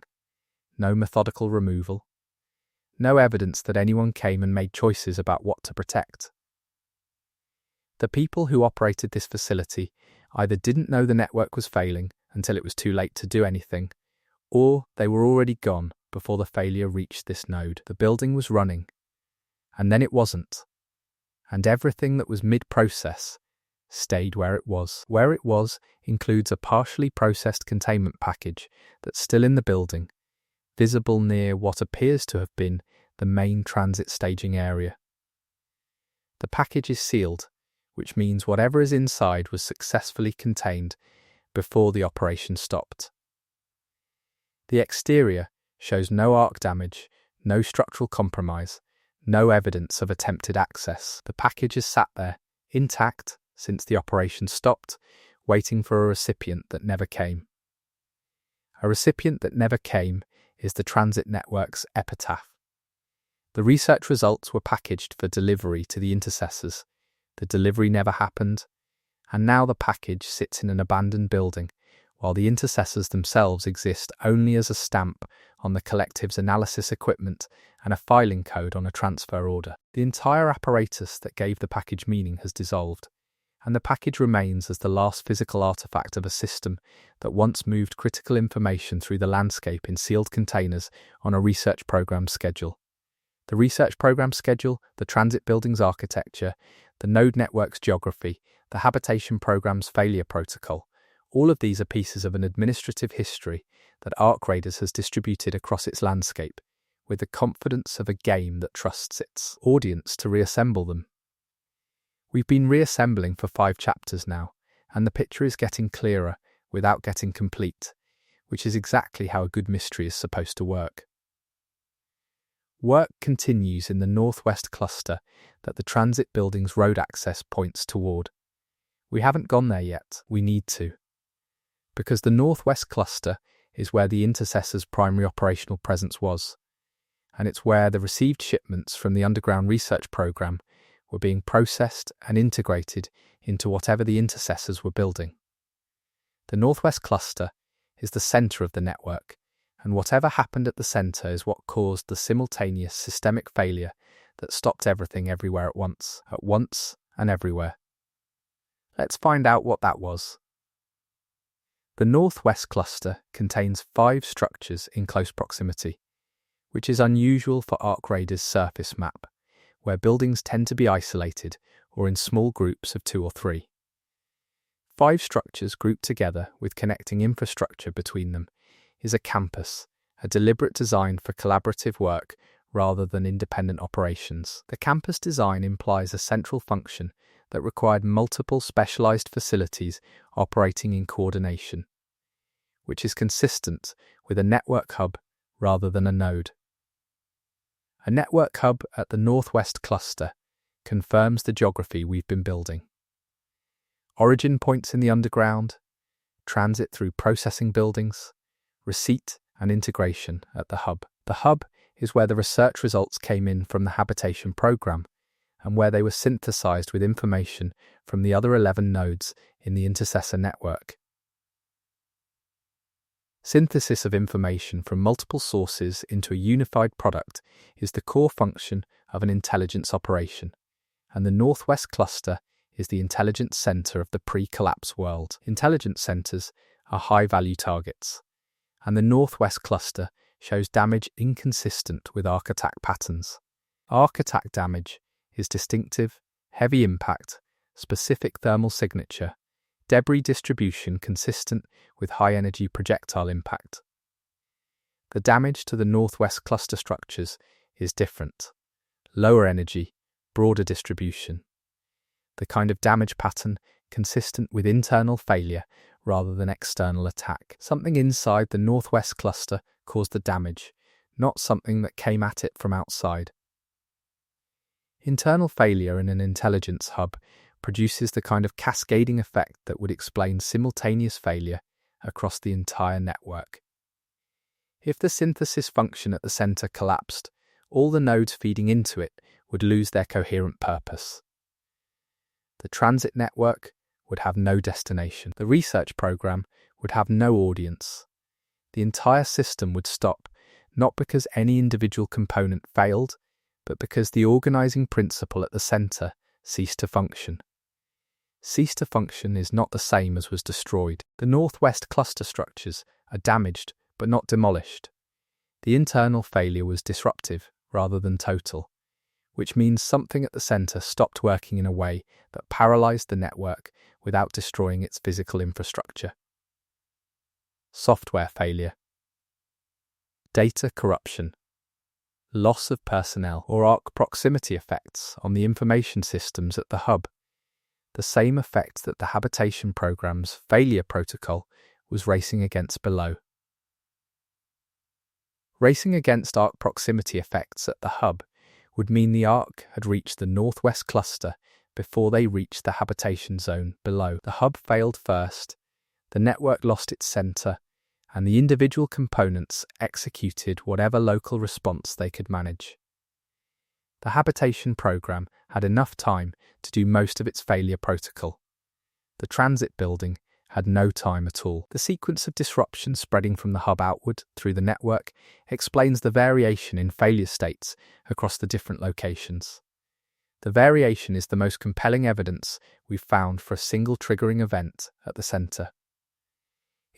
no methodical removal, no evidence that anyone came and made choices about what to protect. The people who operated this facility either didn't know the network was failing until it was too late to do anything, or they were already gone before the failure reached this node. The building was running, and then it wasn't, and everything that was mid-process stayed where it was. Where it was includes a partially processed containment package that's still in the building, visible near what appears to have been the main transit staging area. The package is sealed, which means whatever is inside was successfully contained before the operation stopped. The exterior shows no arc damage, no structural compromise, no evidence of attempted access. The package has sat there, intact, since the operation stopped, waiting for a recipient that never came. A recipient that never came is the transit network's epitaph. The research results were packaged for delivery to the intercessors. The delivery never happened, and now the package sits in an abandoned building, while the intercessors themselves exist only as a stamp on the collective's analysis equipment and a filing code on a transfer order. The entire apparatus that gave the package meaning has dissolved, and the package remains as the last physical artifact of a system that once moved critical information through the landscape in sealed containers on a research program schedule. The research program schedule, the transit building's architecture, the node network's geography, the habitation program's failure protocol, all of these are pieces of an administrative history that Arc Raiders has distributed across its landscape, with the confidence of a game that trusts its audience to reassemble them. We've been reassembling for 5 chapters now, and the picture is getting clearer without getting complete, which is exactly how a good mystery is supposed to work. Work continues in the northwest cluster that the transit building's road access points toward. We haven't gone there yet, we need to. Because the northwest cluster is where the intercessor's primary operational presence was, and it's where the received shipments from the underground research program were being processed and integrated into whatever the intercessors were building. The northwest cluster is the center of the network, and whatever happened at the center is what caused the simultaneous systemic failure that stopped everything everywhere at once and everywhere. Let's find out what that was. The northwest cluster contains 5 structures in close proximity, which is unusual for Arc Raiders' surface map, where buildings tend to be isolated or in small groups of 2 or 3. 5 structures grouped together with connecting infrastructure between them is a campus, a deliberate design for collaborative work rather than independent operations. The campus design implies a central function that required multiple specialized facilities operating in coordination, which is consistent with a network hub rather than a node. A network hub at the northwest cluster confirms the geography we've been building. Origin points in the underground, transit through processing buildings, receipt and integration at the hub. The hub is where the research results came in from the habitation program and where they were synthesized with information from the other 11 nodes in the intercessor network. Synthesis of information from multiple sources into a unified product is the core function of an intelligence operation, and the northwest cluster is the intelligence center of the pre-collapse world. Intelligence centers are high-value targets, and the northwest cluster shows damage inconsistent with arc attack patterns. Arc attack damage is distinctive, heavy impact, specific thermal signature, debris distribution consistent with high-energy projectile impact. The damage to the northwest cluster structures is different. Lower energy, broader distribution. The kind of damage pattern consistent with internal failure rather than external attack. Something inside the northwest cluster caused the damage, not something that came at it from outside. Internal failure in an intelligence hub produces the kind of cascading effect that would explain simultaneous failure across the entire network. If the synthesis function at the center collapsed, all the nodes feeding into it would lose their coherent purpose. The transit network would have no destination. The research program would have no audience. The entire system would stop, not because any individual component failed, but because the organizing principle at the center ceased to function. Cease to function is not the same as was destroyed. The northwest cluster structures are damaged but not demolished. The internal failure was disruptive rather than total, which means something at the center stopped working in a way that paralyzed the network without destroying its physical infrastructure. Software failure. Data corruption. Loss of personnel or arc proximity effects on the information systems at the hub. The same effect that the habitation program's failure protocol was racing against below. Racing against arc proximity effects at the hub would mean the arc had reached the northwest cluster before they reached the habitation zone below. The hub failed first, the network lost its center, and the individual components executed whatever local response they could manage. The habitation program had enough time to do most of its failure protocol. The transit building had no time at all. The sequence of disruption spreading from the hub outward through the network explains the variation in failure states across the different locations. The variation is the most compelling evidence we've found for a single triggering event at the center.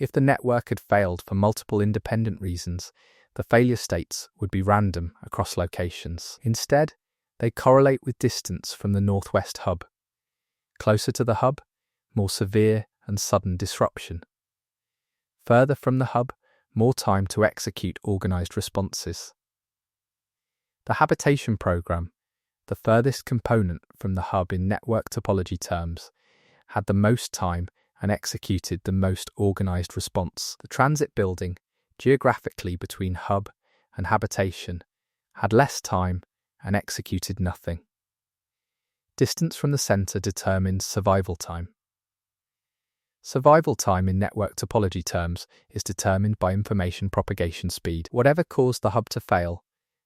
If the network had failed for multiple independent reasons, the failure states would be random across locations. Instead, they correlate with distance from the northwest hub. Closer to the hub, more severe and sudden disruption. Further from the hub, more time to execute organized responses. The habitation program, the furthest component from the hub in network topology terms, had the most time and executed the most organized response. The transit building, geographically between hub and habitation, had less time and executed nothing. Distance from the center determines survival time. Survival time in network topology terms is determined by information propagation speed. Whatever caused the hub to fail,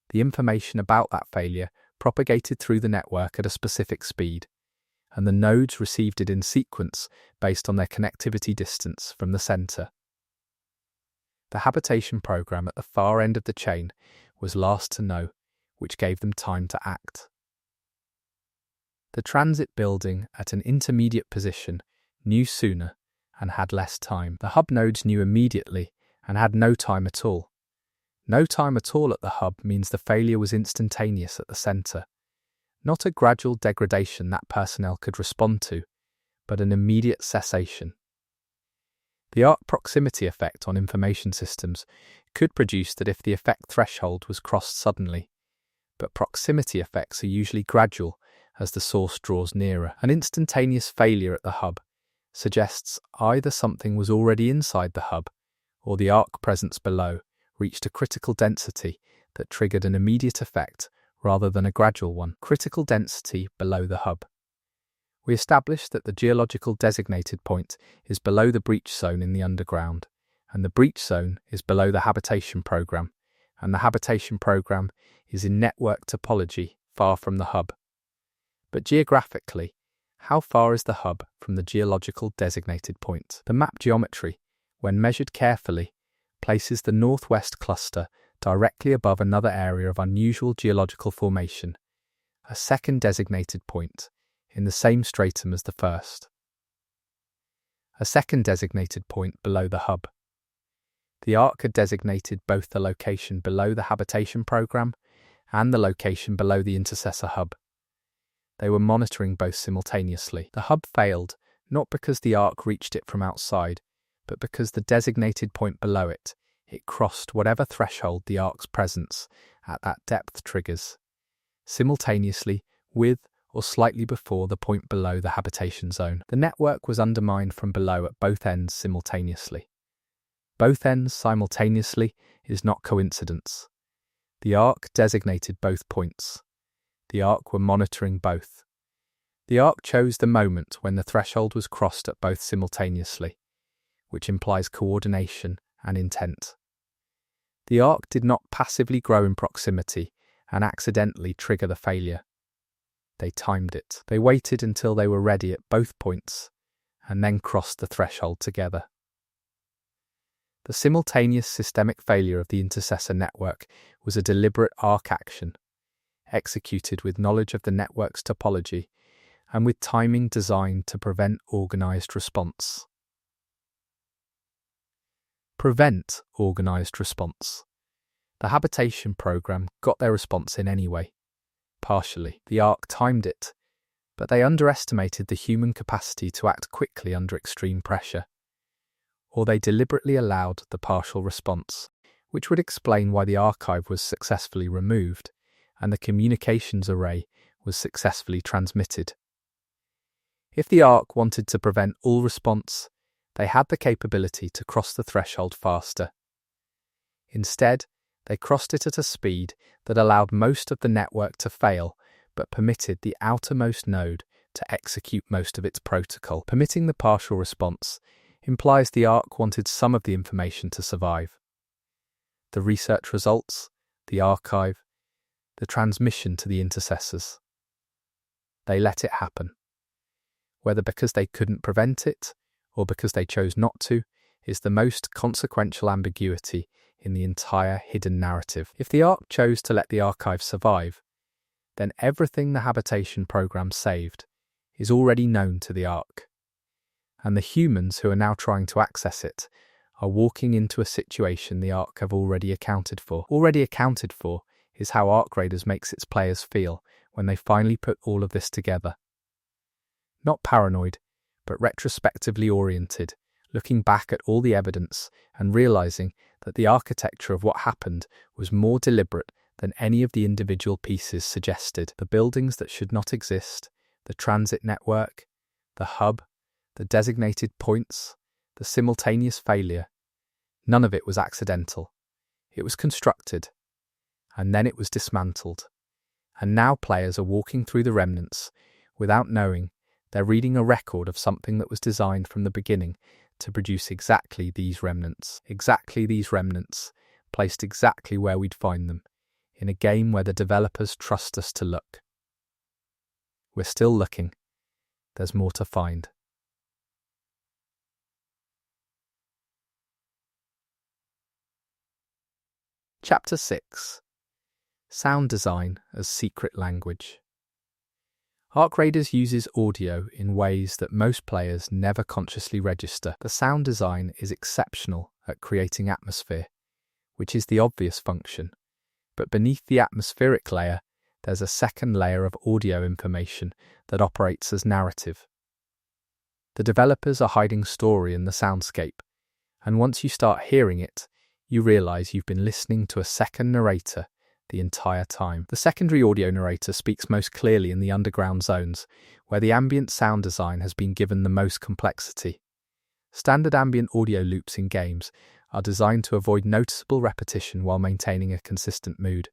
the information about that failure propagated through the network at a specific speed, and the nodes received it in sequence based on their connectivity distance from the center. The habitation program at the far end of the chain was last to know, which gave them time to act. The transit building at an intermediate position knew sooner and had less time. The hub nodes knew immediately and had no time at all. No time at all at the hub means the failure was instantaneous at the center. Not a gradual degradation that personnel could respond to, but an immediate cessation. The arc proximity effect on information systems could produce that if the effect threshold was crossed suddenly, but proximity effects are usually gradual as the source draws nearer. An instantaneous failure at the hub suggests either something was already inside the hub or the arc presence below reached a critical density that triggered an immediate effect rather than a gradual one. Critical density below the hub. We established that the geological designated point is below the breach zone in the underground, and the breach zone is below the habitation program, and the habitation program is in network topology far from the hub. But geographically, how far is the hub from the geological designated point? The map geometry, when measured carefully, places the northwest cluster directly above another area of unusual geological formation, a second designated point, in the same stratum as the first. A second designated point below the hub. The arc had designated both the location below the habitation program and the location below the intercessor hub. They were monitoring both simultaneously. The hub failed, not because the arc reached it from outside, but because the designated point below it crossed whatever threshold the arc's presence at that depth triggers, simultaneously with or slightly before the point below the habitation zone. The network was undermined from below at both ends simultaneously. Both ends simultaneously is not coincidence. The arc designated both points. The arc were monitoring both. The arc chose the moment when the threshold was crossed at both simultaneously, which implies coordination and intent. The arc did not passively grow in proximity and accidentally trigger the failure. They timed it. They waited until they were ready at both points and then crossed the threshold together. The simultaneous systemic failure of the intercessor network was a deliberate arc action, executed with knowledge of the network's topology and with timing designed to prevent organized response. Prevent organized response. The habitation program got their response in anyway. Partially. The arc timed it, but they underestimated the human capacity to act quickly under extreme pressure. Or they deliberately allowed the partial response, which would explain why the archive was successfully removed and the communications array was successfully transmitted. If the arc wanted to prevent all response, they had the capability to cross the threshold faster. Instead, they crossed it at a speed that allowed most of the network to fail, but permitted the outermost node to execute most of its protocol. Permitting the partial response implies the Ark wanted some of the information to survive. The research results, the archive, the transmission to the intercessors. They let it happen. Whether because they couldn't prevent it, or because they chose not to, is the most consequential ambiguity in the entire hidden narrative. If the Ark chose to let the archive survive, then everything the habitation program saved is already known to the Ark. And the humans who are now trying to access it are walking into a situation the Ark have already accounted for. Already accounted for is how Ark Raiders makes its players feel when they finally put all of this together. Not paranoid, but retrospectively oriented, looking back at all the evidence and realizing that the architecture of what happened was more deliberate than any of the individual pieces suggested. The buildings that should not exist, the transit network, the hub, the designated points, the simultaneous failure, none of it was accidental. It was constructed, and then it was dismantled. And now players are walking through the remnants without knowing they're reading a record of something that was designed from the beginning to produce exactly these remnants, placed exactly where we'd find them, in a game where the developers trust us to look. We're still looking. There's more to find. Chapter 6. Sound Design as Secret Language. Ark Raiders uses audio in ways that most players never consciously register. The sound design is exceptional at creating atmosphere, which is the obvious function. But beneath the atmospheric layer, there's a second layer of audio information that operates as narrative. The developers are hiding story in the soundscape, and once you start hearing it, you realize you've been listening to a second narrator the entire time. The secondary audio narrator speaks most clearly in the underground zones, where the ambient sound design has been given the most complexity. Standard ambient audio loops in games are designed to avoid noticeable repetition while maintaining a consistent mood.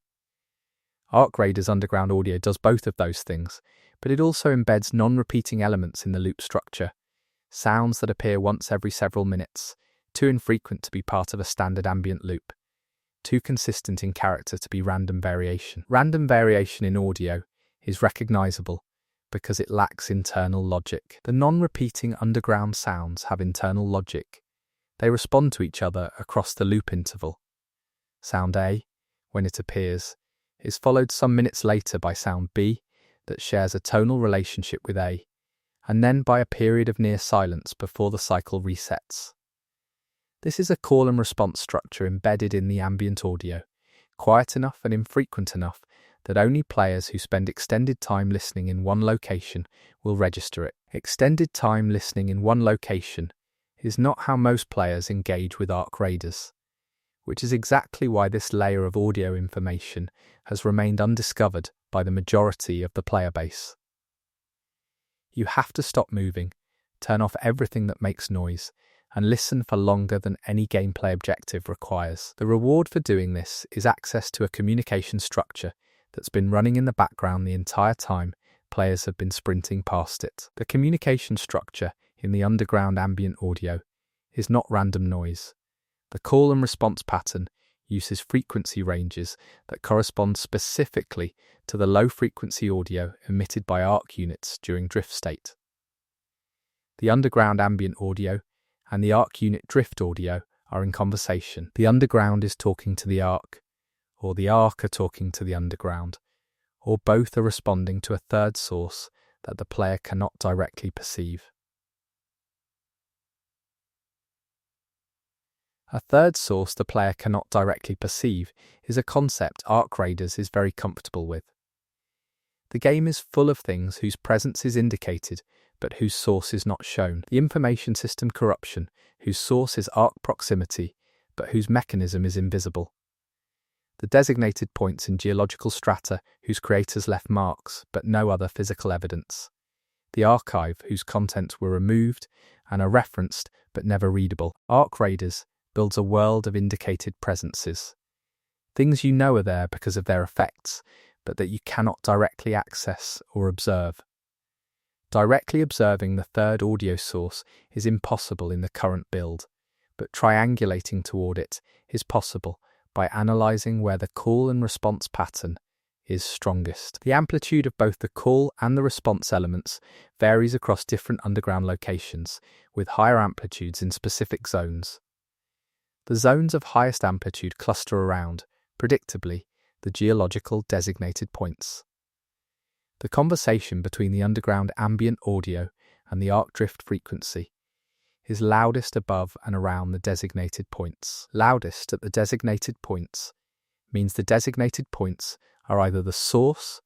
Ark Raiders underground audio does both of those things, but it also embeds non-repeating elements in the loop structure, sounds that appear once every several minutes, too infrequent to be part of a standard ambient loop, too consistent in character to be random variation. Random variation in audio is recognizable because it lacks internal logic. The non-repeating underground sounds have internal logic. They respond to each other across the loop interval. Sound A, when it appears, is followed some minutes later by sound B that shares a tonal relationship with A, and then by a period of near silence before the cycle resets. This is a call and response structure embedded in the ambient audio, quiet enough and infrequent enough that only players who spend extended time listening in one location will register it. Extended time listening in one location is not how most players engage with Ark Raiders, which is exactly why this layer of audio information has remained undiscovered by the majority of the player base. You have to stop moving, turn off everything that makes noise, and listen for longer than any gameplay objective requires. The reward for doing this is access to a communication structure that's been running in the background the entire time players have been sprinting past it. The communication structure in the underground ambient audio is not random noise. The call and response pattern uses frequency ranges that correspond specifically to the low-frequency audio emitted by Ark units during drift state. The underground ambient audio and the Ark unit drift audio are in conversation. The underground is talking to the Ark, or the Ark are talking to the underground, or both are responding to a third source that the player cannot directly perceive. A third source the player cannot directly perceive is a concept Ark Raiders is very comfortable with. The game is full of things whose presence is indicated but whose source is not shown. The information system corruption, whose source is Ark proximity, but whose mechanism is invisible. The designated points in geological strata, whose creators left marks, but no other physical evidence. The archive, whose contents were removed and are referenced, but never readable. Ark Raiders builds a world of indicated presences. Things you know are there because of their effects, but that you cannot directly access or observe. Directly observing the third audio source is impossible in the current build, but triangulating toward it is possible by analysing where the call and response pattern is strongest. The amplitude of both the call and the response elements varies across different underground locations, with higher amplitudes in specific zones. The zones of highest amplitude cluster around, predictably, the geological designated points. The conversation between the underground ambient audio and the arc drift frequency is loudest above and around the designated points. Loudest at the designated points means the designated points are either the source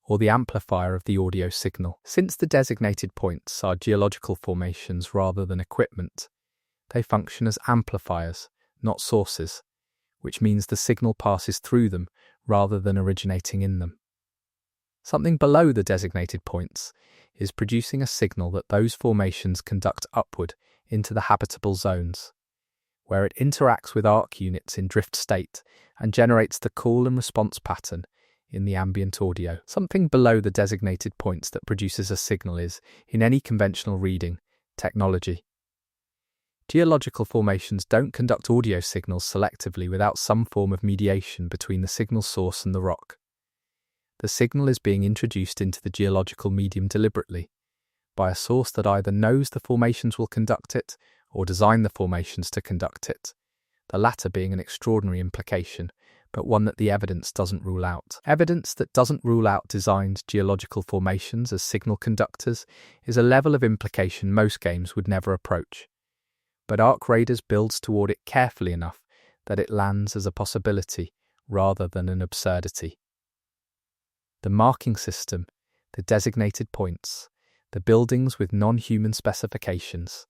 or the amplifier of the audio signal. Since the designated points are geological formations rather than equipment, they function as amplifiers, not sources, which means the signal passes through them rather than originating in them. Something below the designated points is producing a signal that those formations conduct upward into the habitable zones, where it interacts with arc units in drift state and generates the call and response pattern in the ambient audio. Something below the designated points that produces a signal is, in any conventional reading, technology. Geological formations don't conduct audio signals selectively without some form of mediation between the signal source and the rock. The signal is being introduced into the geological medium deliberately, by a source that either knows the formations will conduct it or design the formations to conduct it, the latter being an extraordinary implication, but one that the evidence doesn't rule out. Evidence that doesn't rule out designed geological formations as signal conductors is a level of implication most games would never approach, but Arc Raiders builds toward it carefully enough that it lands as a possibility rather than an absurdity. The marking system, the designated points, the buildings with non-human specifications,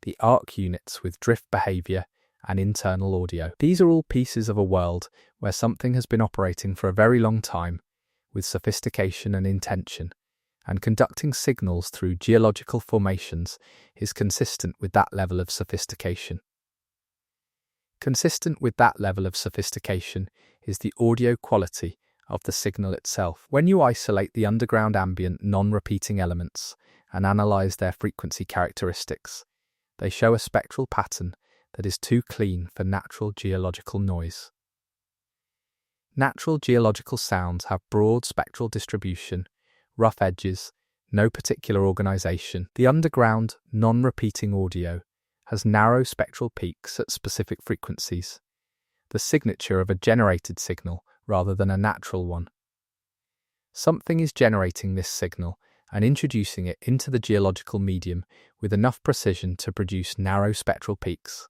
the arc units with drift behavior and internal audio. These are all pieces of a world where something has been operating for a very long time with sophistication and intention, and conducting signals through geological formations is consistent with that level of sophistication. Consistent with that level of sophistication is the audio quality of the signal itself. When you isolate the underground ambient non-repeating elements and analyse their frequency characteristics, they show a spectral pattern that is too clean for natural geological noise. Natural geological sounds have broad spectral distribution, rough edges, no particular organisation. The underground non-repeating audio has narrow spectral peaks at specific frequencies, the signature of a generated signal rather than a natural one. Something is generating this signal and introducing it into the geological medium with enough precision to produce narrow spectral peaks.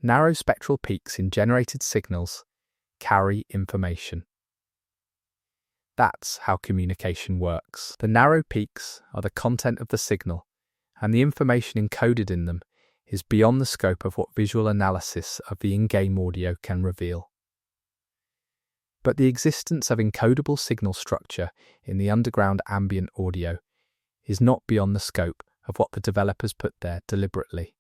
Narrow spectral peaks in generated signals carry information. That's how communication works. The narrow peaks are the content of the signal, and the information encoded in them is beyond the scope of what visual analysis of the in-game audio can reveal. But the existence of encodable signal structure in the underground ambient audio is not beyond the scope of what the developers put there deliberately.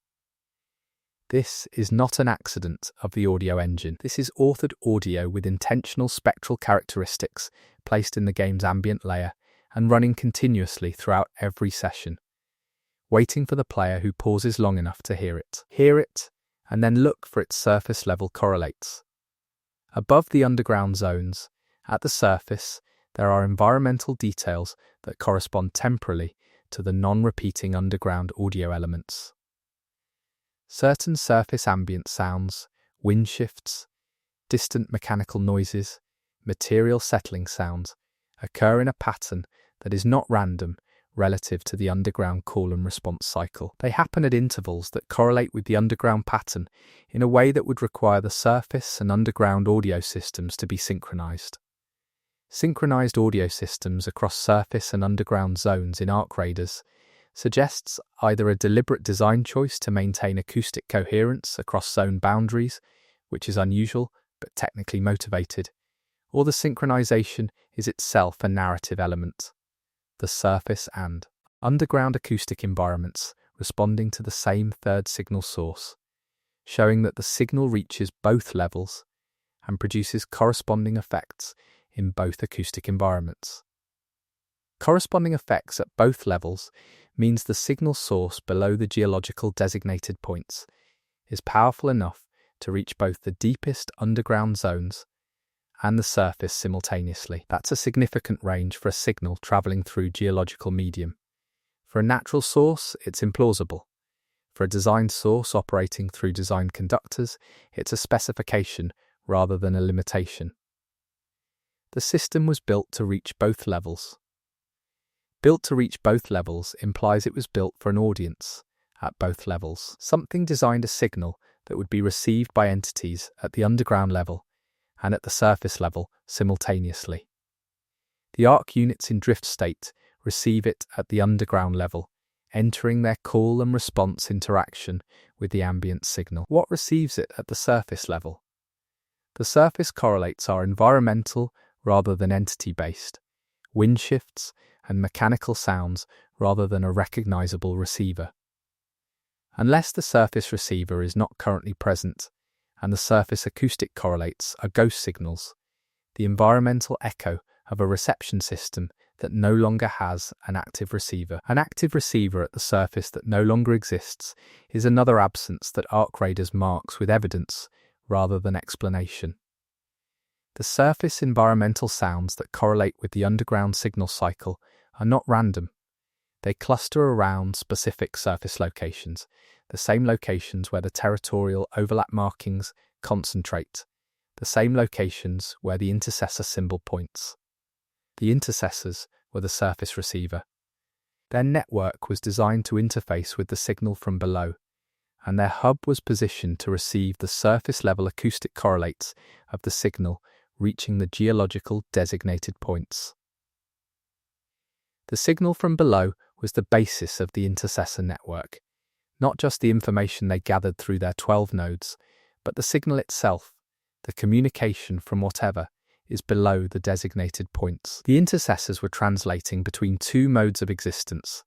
This is not an accident of the audio engine. This is authored audio with intentional spectral characteristics placed in the game's ambient layer and running continuously throughout every session, waiting for the player who pauses long enough to hear it. Hear it, and then look for its surface level correlates. Above the underground zones, at the surface, there are environmental details that correspond temporally to the non-repeating underground audio elements. Certain surface ambient sounds, wind shifts, distant mechanical noises, material settling sounds occur in a pattern that is not random relative to the underground call and response cycle. They happen at intervals that correlate with the underground pattern in a way that would require the surface and underground audio systems to be synchronized. Synchronized audio systems across surface and underground zones in Arc Raiders suggests either a deliberate design choice to maintain acoustic coherence across zone boundaries, which is unusual but technically motivated, or the synchronization is itself a narrative element. The surface and underground acoustic environments responding to the same third signal source, showing that the signal reaches both levels and produces corresponding effects in both acoustic environments. Corresponding effects at both levels means the signal source below the geological designated points is powerful enough to reach both the deepest underground zones and the surface simultaneously. That's a significant range for a signal travelling through geological medium. For a natural source, it's implausible. For a designed source operating through designed conductors, it's a specification rather than a limitation. The system was built to reach both levels. Built to reach both levels implies it was built for an audience at both levels. Something designed a signal that would be received by entities at the underground level and at the surface level simultaneously. The arc units in drift state receive it at the underground level, entering their call and response interaction with the ambient signal. What receives it at the surface level? The surface correlates are environmental rather than entity-based, wind shifts and mechanical sounds rather than a recognizable receiver. Unless the surface receiver is not currently present and the surface acoustic correlates are ghost signals, the environmental echo of a reception system that no longer has an active receiver. An active receiver at the surface that no longer exists is another absence that ArcRadars marks with evidence rather than explanation. The surface environmental sounds that correlate with the underground signal cycle are not random. They cluster around specific surface locations, the same locations where the territorial overlap markings concentrate, the same locations where the intercessor symbol points. The intercessors were the surface receiver. Their network was designed to interface with the signal from below, and their hub was positioned to receive the surface-level acoustic correlates of the signal reaching the geological designated points. The signal from below was the basis of the intercessor network, not just the information they gathered through their 12 nodes, but the signal itself, the communication from whatever is below the designated points. The intercessors were translating between two modes of existence,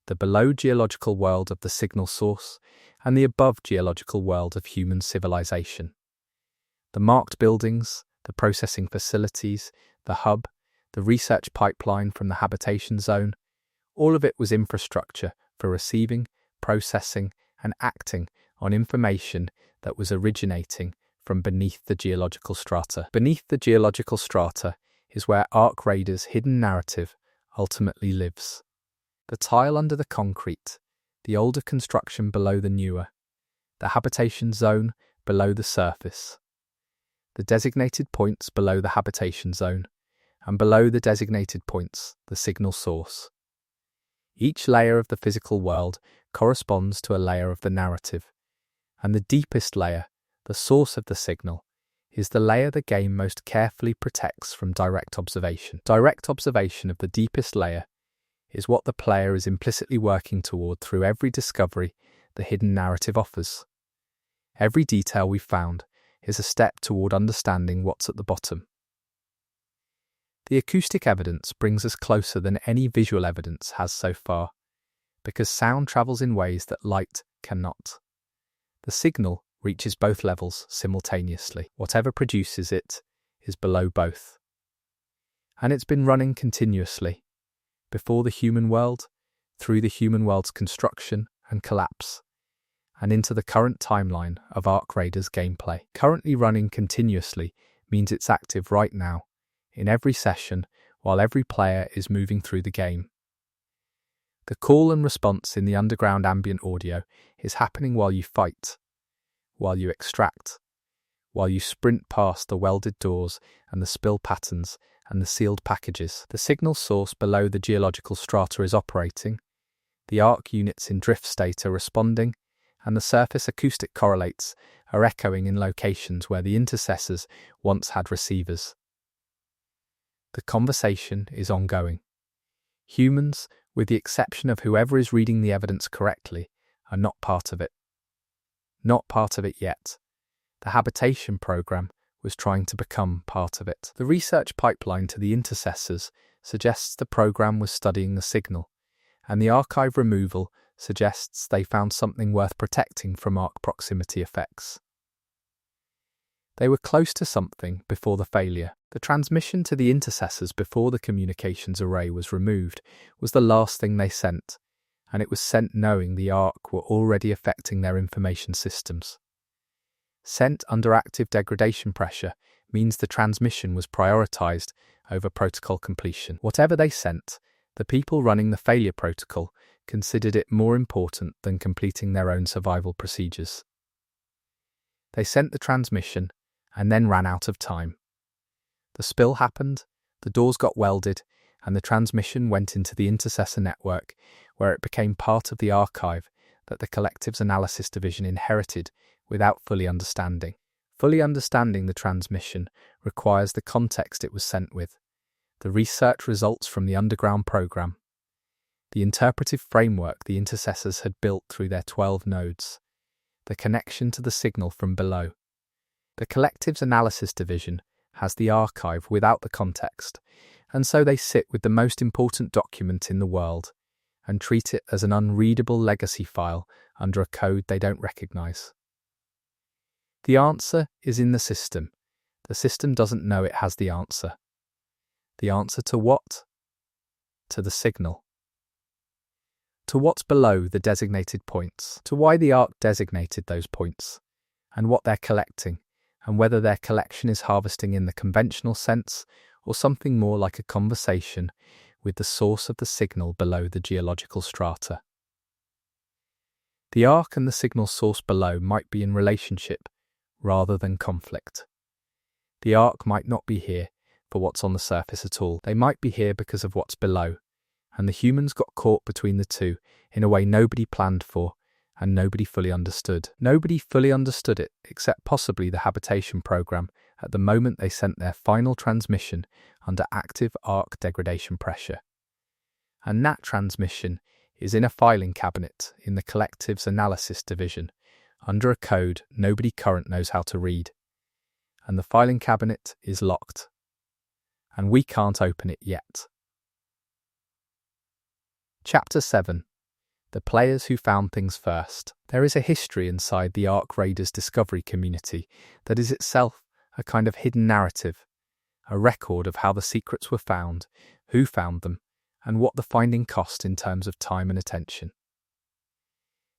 the below geological world of the signal source and the above geological world of human civilization. The marked buildings, the processing facilities, the hub, the research pipeline from the habitation zone, all of it was infrastructure for receiving, processing, and acting on information that was originating from beneath the geological strata. Beneath the geological strata is where ArcRadars' hidden narrative ultimately lives. The tile under the concrete, the older construction below the newer, the habitation zone below the surface, the designated points below the habitation zone, and below the designated points, the signal source. Each layer of the physical world corresponds to a layer of the narrative, and the deepest layer, the source of the signal, is the layer the game most carefully protects from direct observation. Direct observation of the deepest layer is what the player is implicitly working toward through every discovery the hidden narrative offers. Every detail we've found is a step toward understanding what's at the bottom. The acoustic evidence brings us closer than any visual evidence has so far, because sound travels in ways that light cannot. The signal reaches both levels simultaneously. Whatever produces it is below both. And it's been running continuously, before the human world, through the human world's construction and collapse, and into the current timeline of ArcRadars gameplay. Currently running continuously means it's active right now, in every session, while every player is moving through the game. The call and response in the underground ambient audio is happening while you fight, while you extract, while you sprint past the welded doors and the spill patterns and the sealed packages. The signal source below the geological strata is operating, the arc units in drift state are responding, and the surface acoustic correlates are echoing in locations where the intercessors once had receivers. The conversation is ongoing. Humans, with the exception of whoever is reading the evidence correctly, are not part of it. Not part of it yet. The habitation program was trying to become part of it. The research pipeline to the intercessors suggests the program was studying the signal, and the archive removal suggests they found something worth protecting from arc proximity effects. They were close to something before the failure. The transmission to the intercessors before the communications array was removed was the last thing they sent, and it was sent knowing the Ark were already affecting their information systems. Sent under active degradation pressure means the transmission was prioritized over protocol completion. Whatever they sent, the people running the failure protocol considered it more important than completing their own survival procedures. They sent the transmission and then ran out of time. The spill happened, the doors got welded, and the transmission went into the intercessor network, where it became part of the archive that the Collectives Analysis Division inherited without fully understanding. Fully understanding the transmission requires the context it was sent with, the research results from the underground program, the interpretive framework the intercessors had built through their 12 nodes, the connection to the signal from below. The Collectives Analysis Division has the archive without the context, and so they sit with the most important document in the world and treat it as an unreadable legacy file under a code they don't recognize. The answer is in the system. The system doesn't know it has the answer. The answer to what? To the signal. To what's below the designated points, to why the Ark designated those points, and what they're collecting, and whether their collection is harvesting in the conventional sense or something more like a conversation with the source of the signal below the geological strata. The Ark and the signal source below might be in relationship rather than conflict. The Ark might not be here for what's on the surface at all. They might be here because of what's below, and the humans got caught between the two in a way nobody planned for and nobody fully understood. Nobody fully understood it except possibly the habitation program at the moment they sent their final transmission under active Ark degradation pressure. And that transmission is in a filing cabinet in the Collectives Analysis Division under a code nobody current knows how to read. And the filing cabinet is locked. And we can't open it yet. Chapter 7. The Players Who Found Things First. There is a history inside the Ark Raiders discovery community that is itself a kind of hidden narrative, a record of how the secrets were found, who found them, and what the finding cost in terms of time and attention.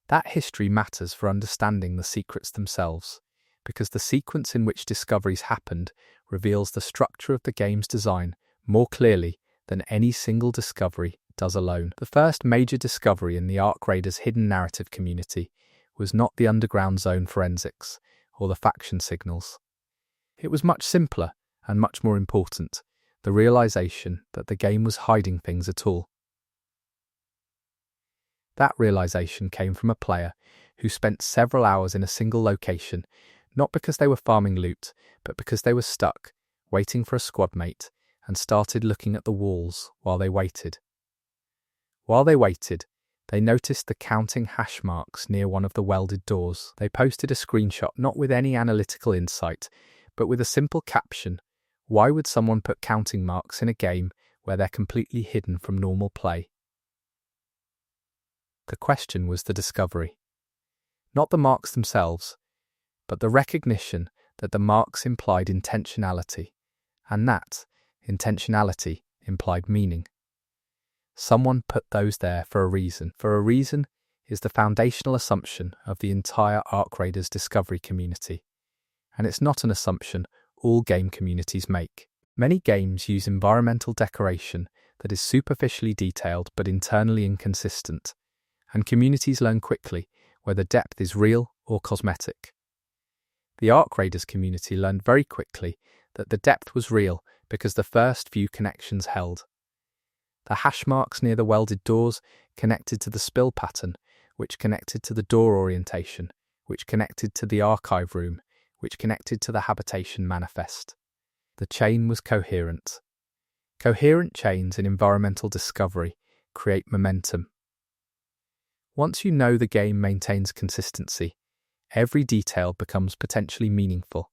That history matters for understanding the secrets themselves, because the sequence in which discoveries happened reveals the structure of the game's design more clearly than any single discovery does alone. The first major discovery in the Ark Raiders hidden narrative community was not the underground zone forensics or the faction signals. It was much simpler and much more important, the realization that the game was hiding things at all. That realization came from a player who spent several hours in a single location, not because they were farming loot, but because they were stuck, waiting for a squad mate, and started looking at the walls while they waited. While they waited, they noticed the counting hash marks near one of the welded doors. They posted a screenshot not with any analytical insight, but with a simple caption: "Why would someone put counting marks in a game where they're completely hidden from normal play?" The question was the discovery. Not the marks themselves, but the recognition that the marks implied intentionality, and that intentionality implied meaning. Someone put those there for a reason. For a reason is the foundational assumption of the entire Ark Raiders discovery community, and it's not an assumption all game communities make. Many games use environmental decoration that is superficially detailed but internally inconsistent, and communities learn quickly whether depth is real or cosmetic. The Ark Raiders community learned very quickly that the depth was real because the first few connections held. The hash marks near the welded doors connected to the spill pattern, which connected to the door orientation, which connected to the archive room, which connected to the habitation manifest. The chain was coherent. Coherent chains in environmental discovery create momentum. Once you know the game maintains consistency, every detail becomes potentially meaningful,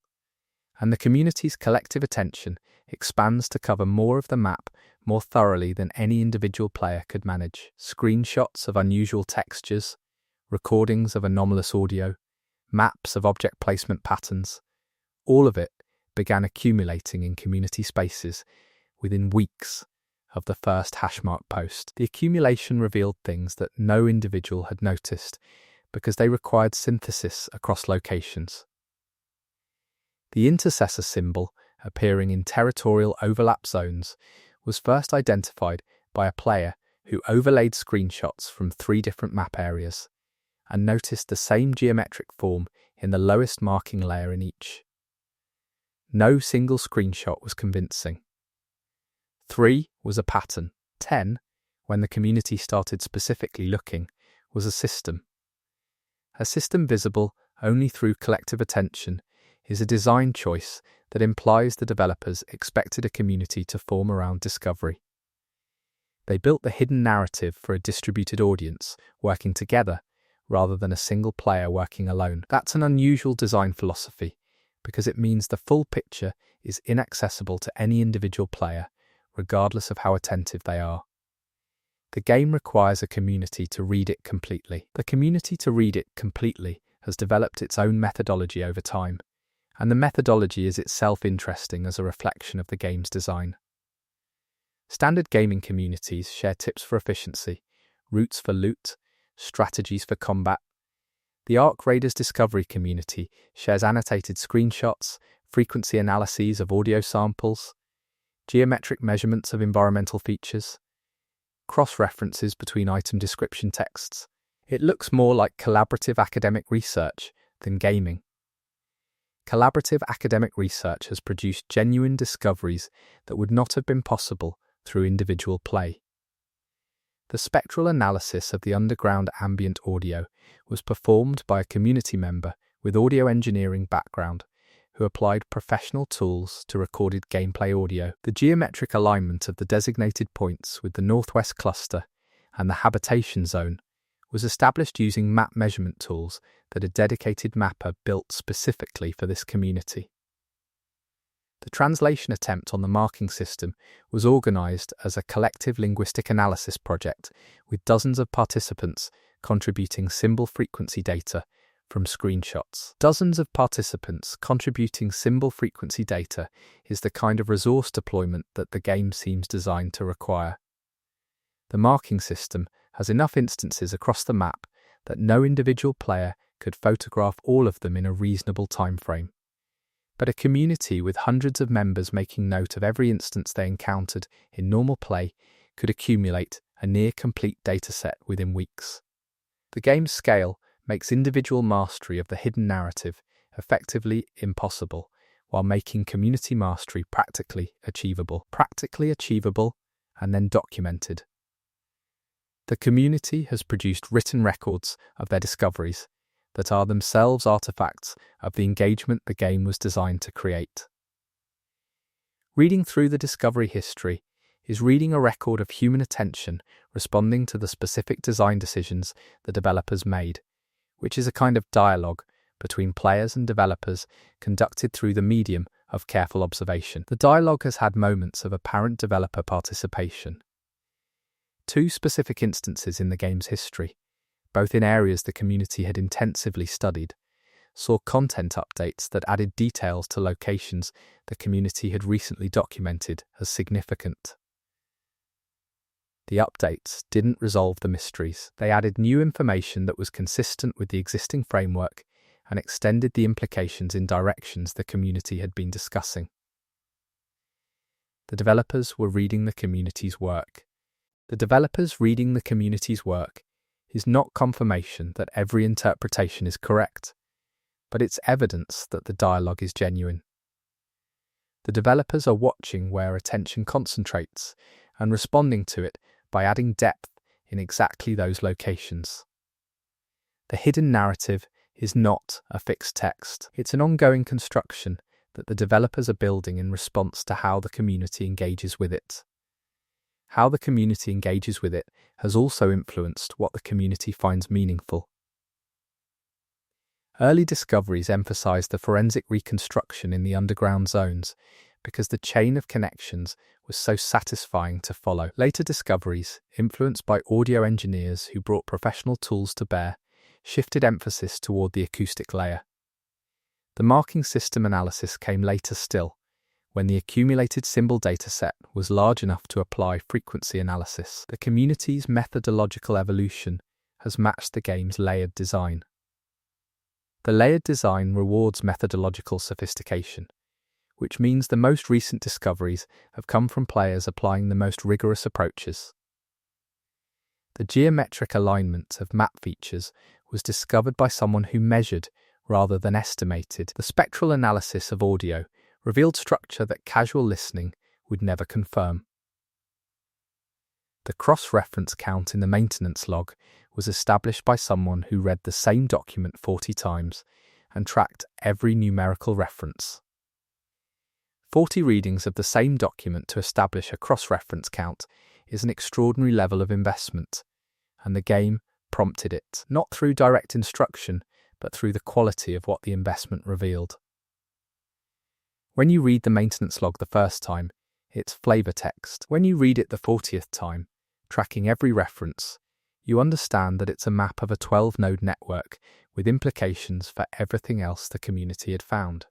and the community's collective attention expands to cover more of the map more thoroughly than any individual player could manage. Screenshots of unusual textures, recordings of anomalous audio, maps of object placement patterns, all of it began accumulating in community spaces within weeks of the first hashmark post. The accumulation revealed things that no individual had noticed because they required synthesis across locations. The intercessor symbol, appearing in territorial overlap zones, was first identified by a player who overlaid screenshots from 3 different map areas and noticed the same geometric form in the lowest marking layer in each. No single screenshot was convincing. 3 was a pattern. 10, when the community started specifically looking, was a system. A system visible only through collective attention is a design choice that implies the developers expected a community to form around discovery. They built the hidden narrative for a distributed audience working together rather than a single player working alone. That's an unusual design philosophy because it means the full picture is inaccessible to any individual player, regardless of how attentive they are. The game requires a community to read it completely. The community to read it completely has developed its own methodology over time, and the methodology is itself interesting as a reflection of the game's design. Standard gaming communities share tips for efficiency, routes for loot, strategies for combat. The Ark Raiders Discovery community shares annotated screenshots, frequency analyses of audio samples, geometric measurements of environmental features, cross-references between item description texts. It looks more like collaborative academic research than gaming. Collaborative academic research has produced genuine discoveries that would not have been possible through individual play. The spectral analysis of the underground ambient audio was performed by a community member with audio engineering background who applied professional tools to recorded gameplay audio. The geometric alignment of the designated points with the northwest cluster and the habitation zone was established using map measurement tools that a dedicated mapper built specifically for this community. The translation attempt on the marking system was organized as a collective linguistic analysis project with dozens of participants contributing symbol frequency data from screenshots. Dozens of participants contributing symbol frequency data is the kind of resource deployment that the game seems designed to require. The marking system has enough instances across the map that no individual player could photograph all of them in a reasonable time frame. But a community with hundreds of members making note of every instance they encountered in normal play could accumulate a near-complete dataset within weeks. The game's scale makes individual mastery of the hidden narrative effectively impossible, while making community mastery practically achievable and then documented. The community has produced written records of their discoveries that are themselves artifacts of the engagement the game was designed to create. Reading through the discovery history is reading a record of human attention responding to the specific design decisions the developers made, which is a kind of dialogue between players and developers conducted through the medium of careful observation. The dialogue has had moments of apparent developer participation. 2 specific instances in the game's history, both in areas the community had intensively studied, saw content updates that added details to locations the community had recently documented as significant. The updates didn't resolve the mysteries. They added new information that was consistent with the existing framework and extended the implications in directions the community had been discussing. The developers were reading the community's work. The developers reading the community's work is not confirmation that every interpretation is correct, but it's evidence that the dialogue is genuine. The developers are watching where attention concentrates and responding to it by adding depth in exactly those locations. The hidden narrative is not a fixed text. It's an ongoing construction that the developers are building in response to how the community engages with it. How the community engages with it has also influenced what the community finds meaningful. Early discoveries emphasized the forensic reconstruction in the underground zones because the chain of connections was so satisfying to follow. Later discoveries, influenced by audio engineers who brought professional tools to bear, shifted emphasis toward the acoustic layer. The marking system analysis came later still, when the accumulated symbol dataset was large enough to apply frequency analysis. The community's methodological evolution has matched the game's layered design. The layered design rewards methodological sophistication, which means the most recent discoveries have come from players applying the most rigorous approaches. The geometric alignment of map features was discovered by someone who measured rather than estimated. The spectral analysis of audio revealed structure that casual listening would never confirm. The cross-reference count in the maintenance log was established by someone who read the same document 40 times and tracked every numerical reference. 40 readings of the same document to establish a cross-reference count is an extraordinary level of investment, and the game prompted it, not through direct instruction, but through the quality of what the investment revealed. When you read the maintenance log the first time, it's flavor text. When you read it the 40th time, tracking every reference, you understand that it's a map of a 12-node network with implications for everything else the community had found.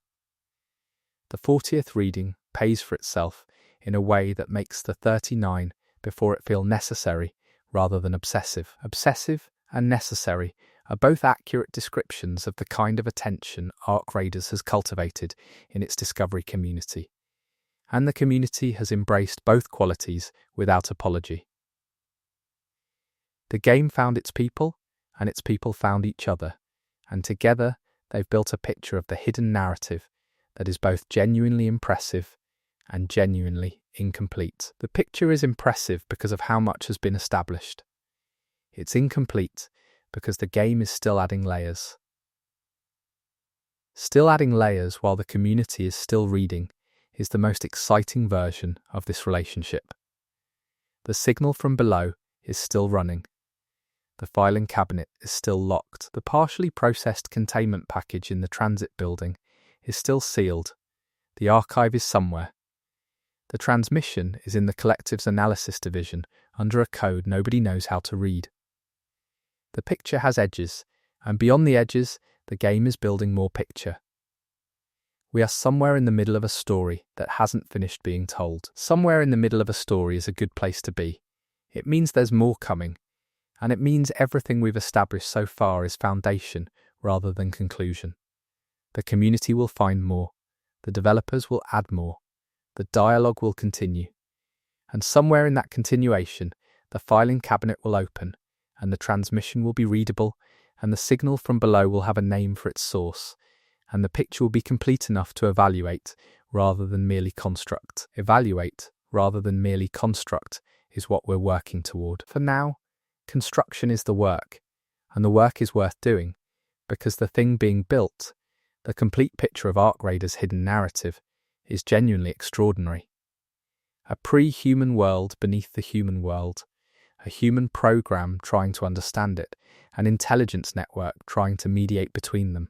The 40th reading pays for itself in a way that makes the 39 before it feel necessary rather than obsessive. Obsessive and necessary are both accurate descriptions of the kind of attention Ark Raiders has cultivated in its discovery community, and the community has embraced both qualities without apology. The game found its people, and its people found each other, and together they've built a picture of the hidden narrative that is both genuinely impressive and genuinely incomplete. The picture is impressive because of how much has been established. It's incomplete because the game is still adding layers. Still adding layers while the community is still reading is the most exciting version of this relationship. The signal from below is still running. The filing cabinet is still locked. The partially processed containment package in the transit building is still sealed. The archive is somewhere. The transmission is in the collective's analysis division under a code nobody knows how to read. The picture has edges, and beyond the edges, the game is building more picture. We are somewhere in the middle of a story that hasn't finished being told. Somewhere in the middle of a story is a good place to be. It means there's more coming, and it means everything we've established so far is foundation rather than conclusion. The community will find more, the developers will add more, the dialogue will continue, and somewhere in that continuation, the filing cabinet will open, and the transmission will be readable, and the signal from below will have a name for its source, and the picture will be complete enough to evaluate rather than merely construct. Evaluate rather than merely construct is what we're working toward. For now, construction is the work, and the work is worth doing, because the thing being built, the complete picture of Ark Raiders' hidden narrative, is genuinely extraordinary. A pre-human world beneath the human world, a human program trying to understand it, an intelligence network trying to mediate between them.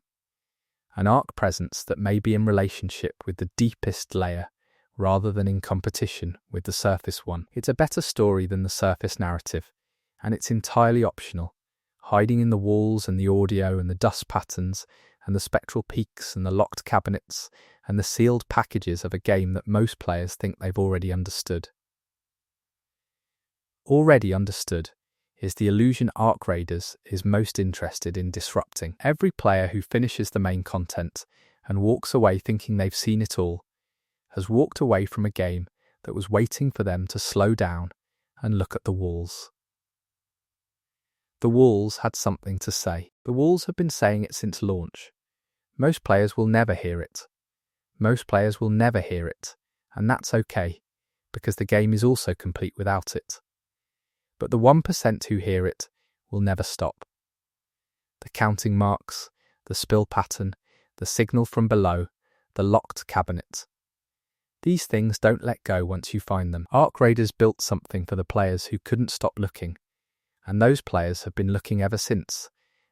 An Ark presence that may be in relationship with the deepest layer rather than in competition with the surface one. It's a better story than the surface narrative, and it's entirely optional, hiding in the walls and the audio and the dust patterns and the spectral peaks and the locked cabinets and the sealed packages of a game that most players think they've already understood. Already understood is the illusion Ark Raiders is most interested in disrupting. Every player who finishes the main content and walks away thinking they've seen it all has walked away from a game that was waiting for them to slow down and look at the walls. The walls had something to say. The walls have been saying it since launch. Most players will never hear it. Most players will never hear it, and that's okay, because the game is also complete without it. But the 1% who hear it will never stop. The counting marks, the spill pattern, the signal from below, the locked cabinet. These things don't let go once you find them. Ark Raiders built something for the players who couldn't stop looking, and those players have been looking ever since,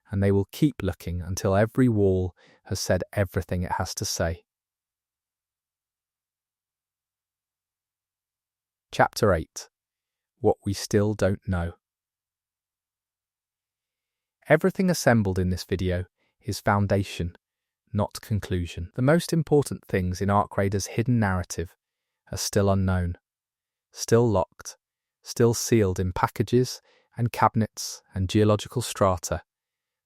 and they will keep looking until every wall has said everything it has to say. Chapter 8. What we still don't know. Everything assembled in this video is foundation, not conclusion. The most important things in ArcRaider's hidden narrative are still unknown, still locked, still sealed in packages and cabinets and geological strata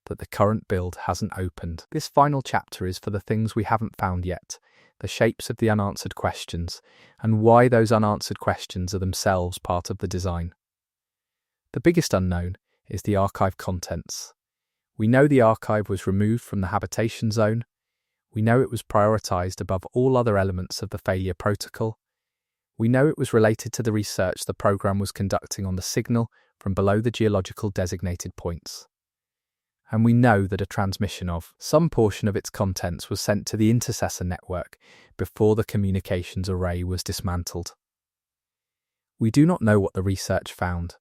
that the current build hasn't opened. This final chapter is for the things we haven't found yet, the shapes of the unanswered questions, and why those unanswered questions are themselves part of the design. The biggest unknown is the archive contents. We know the archive was removed from the habitation zone. We know it was prioritized above all other elements of the failure protocol. We know it was related to the research the program was conducting on the signal from below the geological designated points. And we know that a transmission of some portion of its contents was sent to the intercessor network before the communications array was dismantled. We do not know what the research found.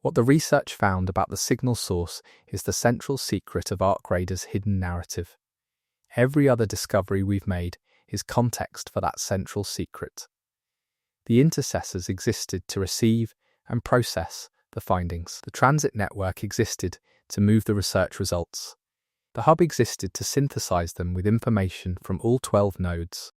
What the research found about the signal source is the central secret of ArcRaider's hidden narrative. Every other discovery we've made is context for that central secret. The intercessors existed to receive and process the findings. The transit network existed to move the research results. The hub existed to synthesize them with information from all 12 nodes.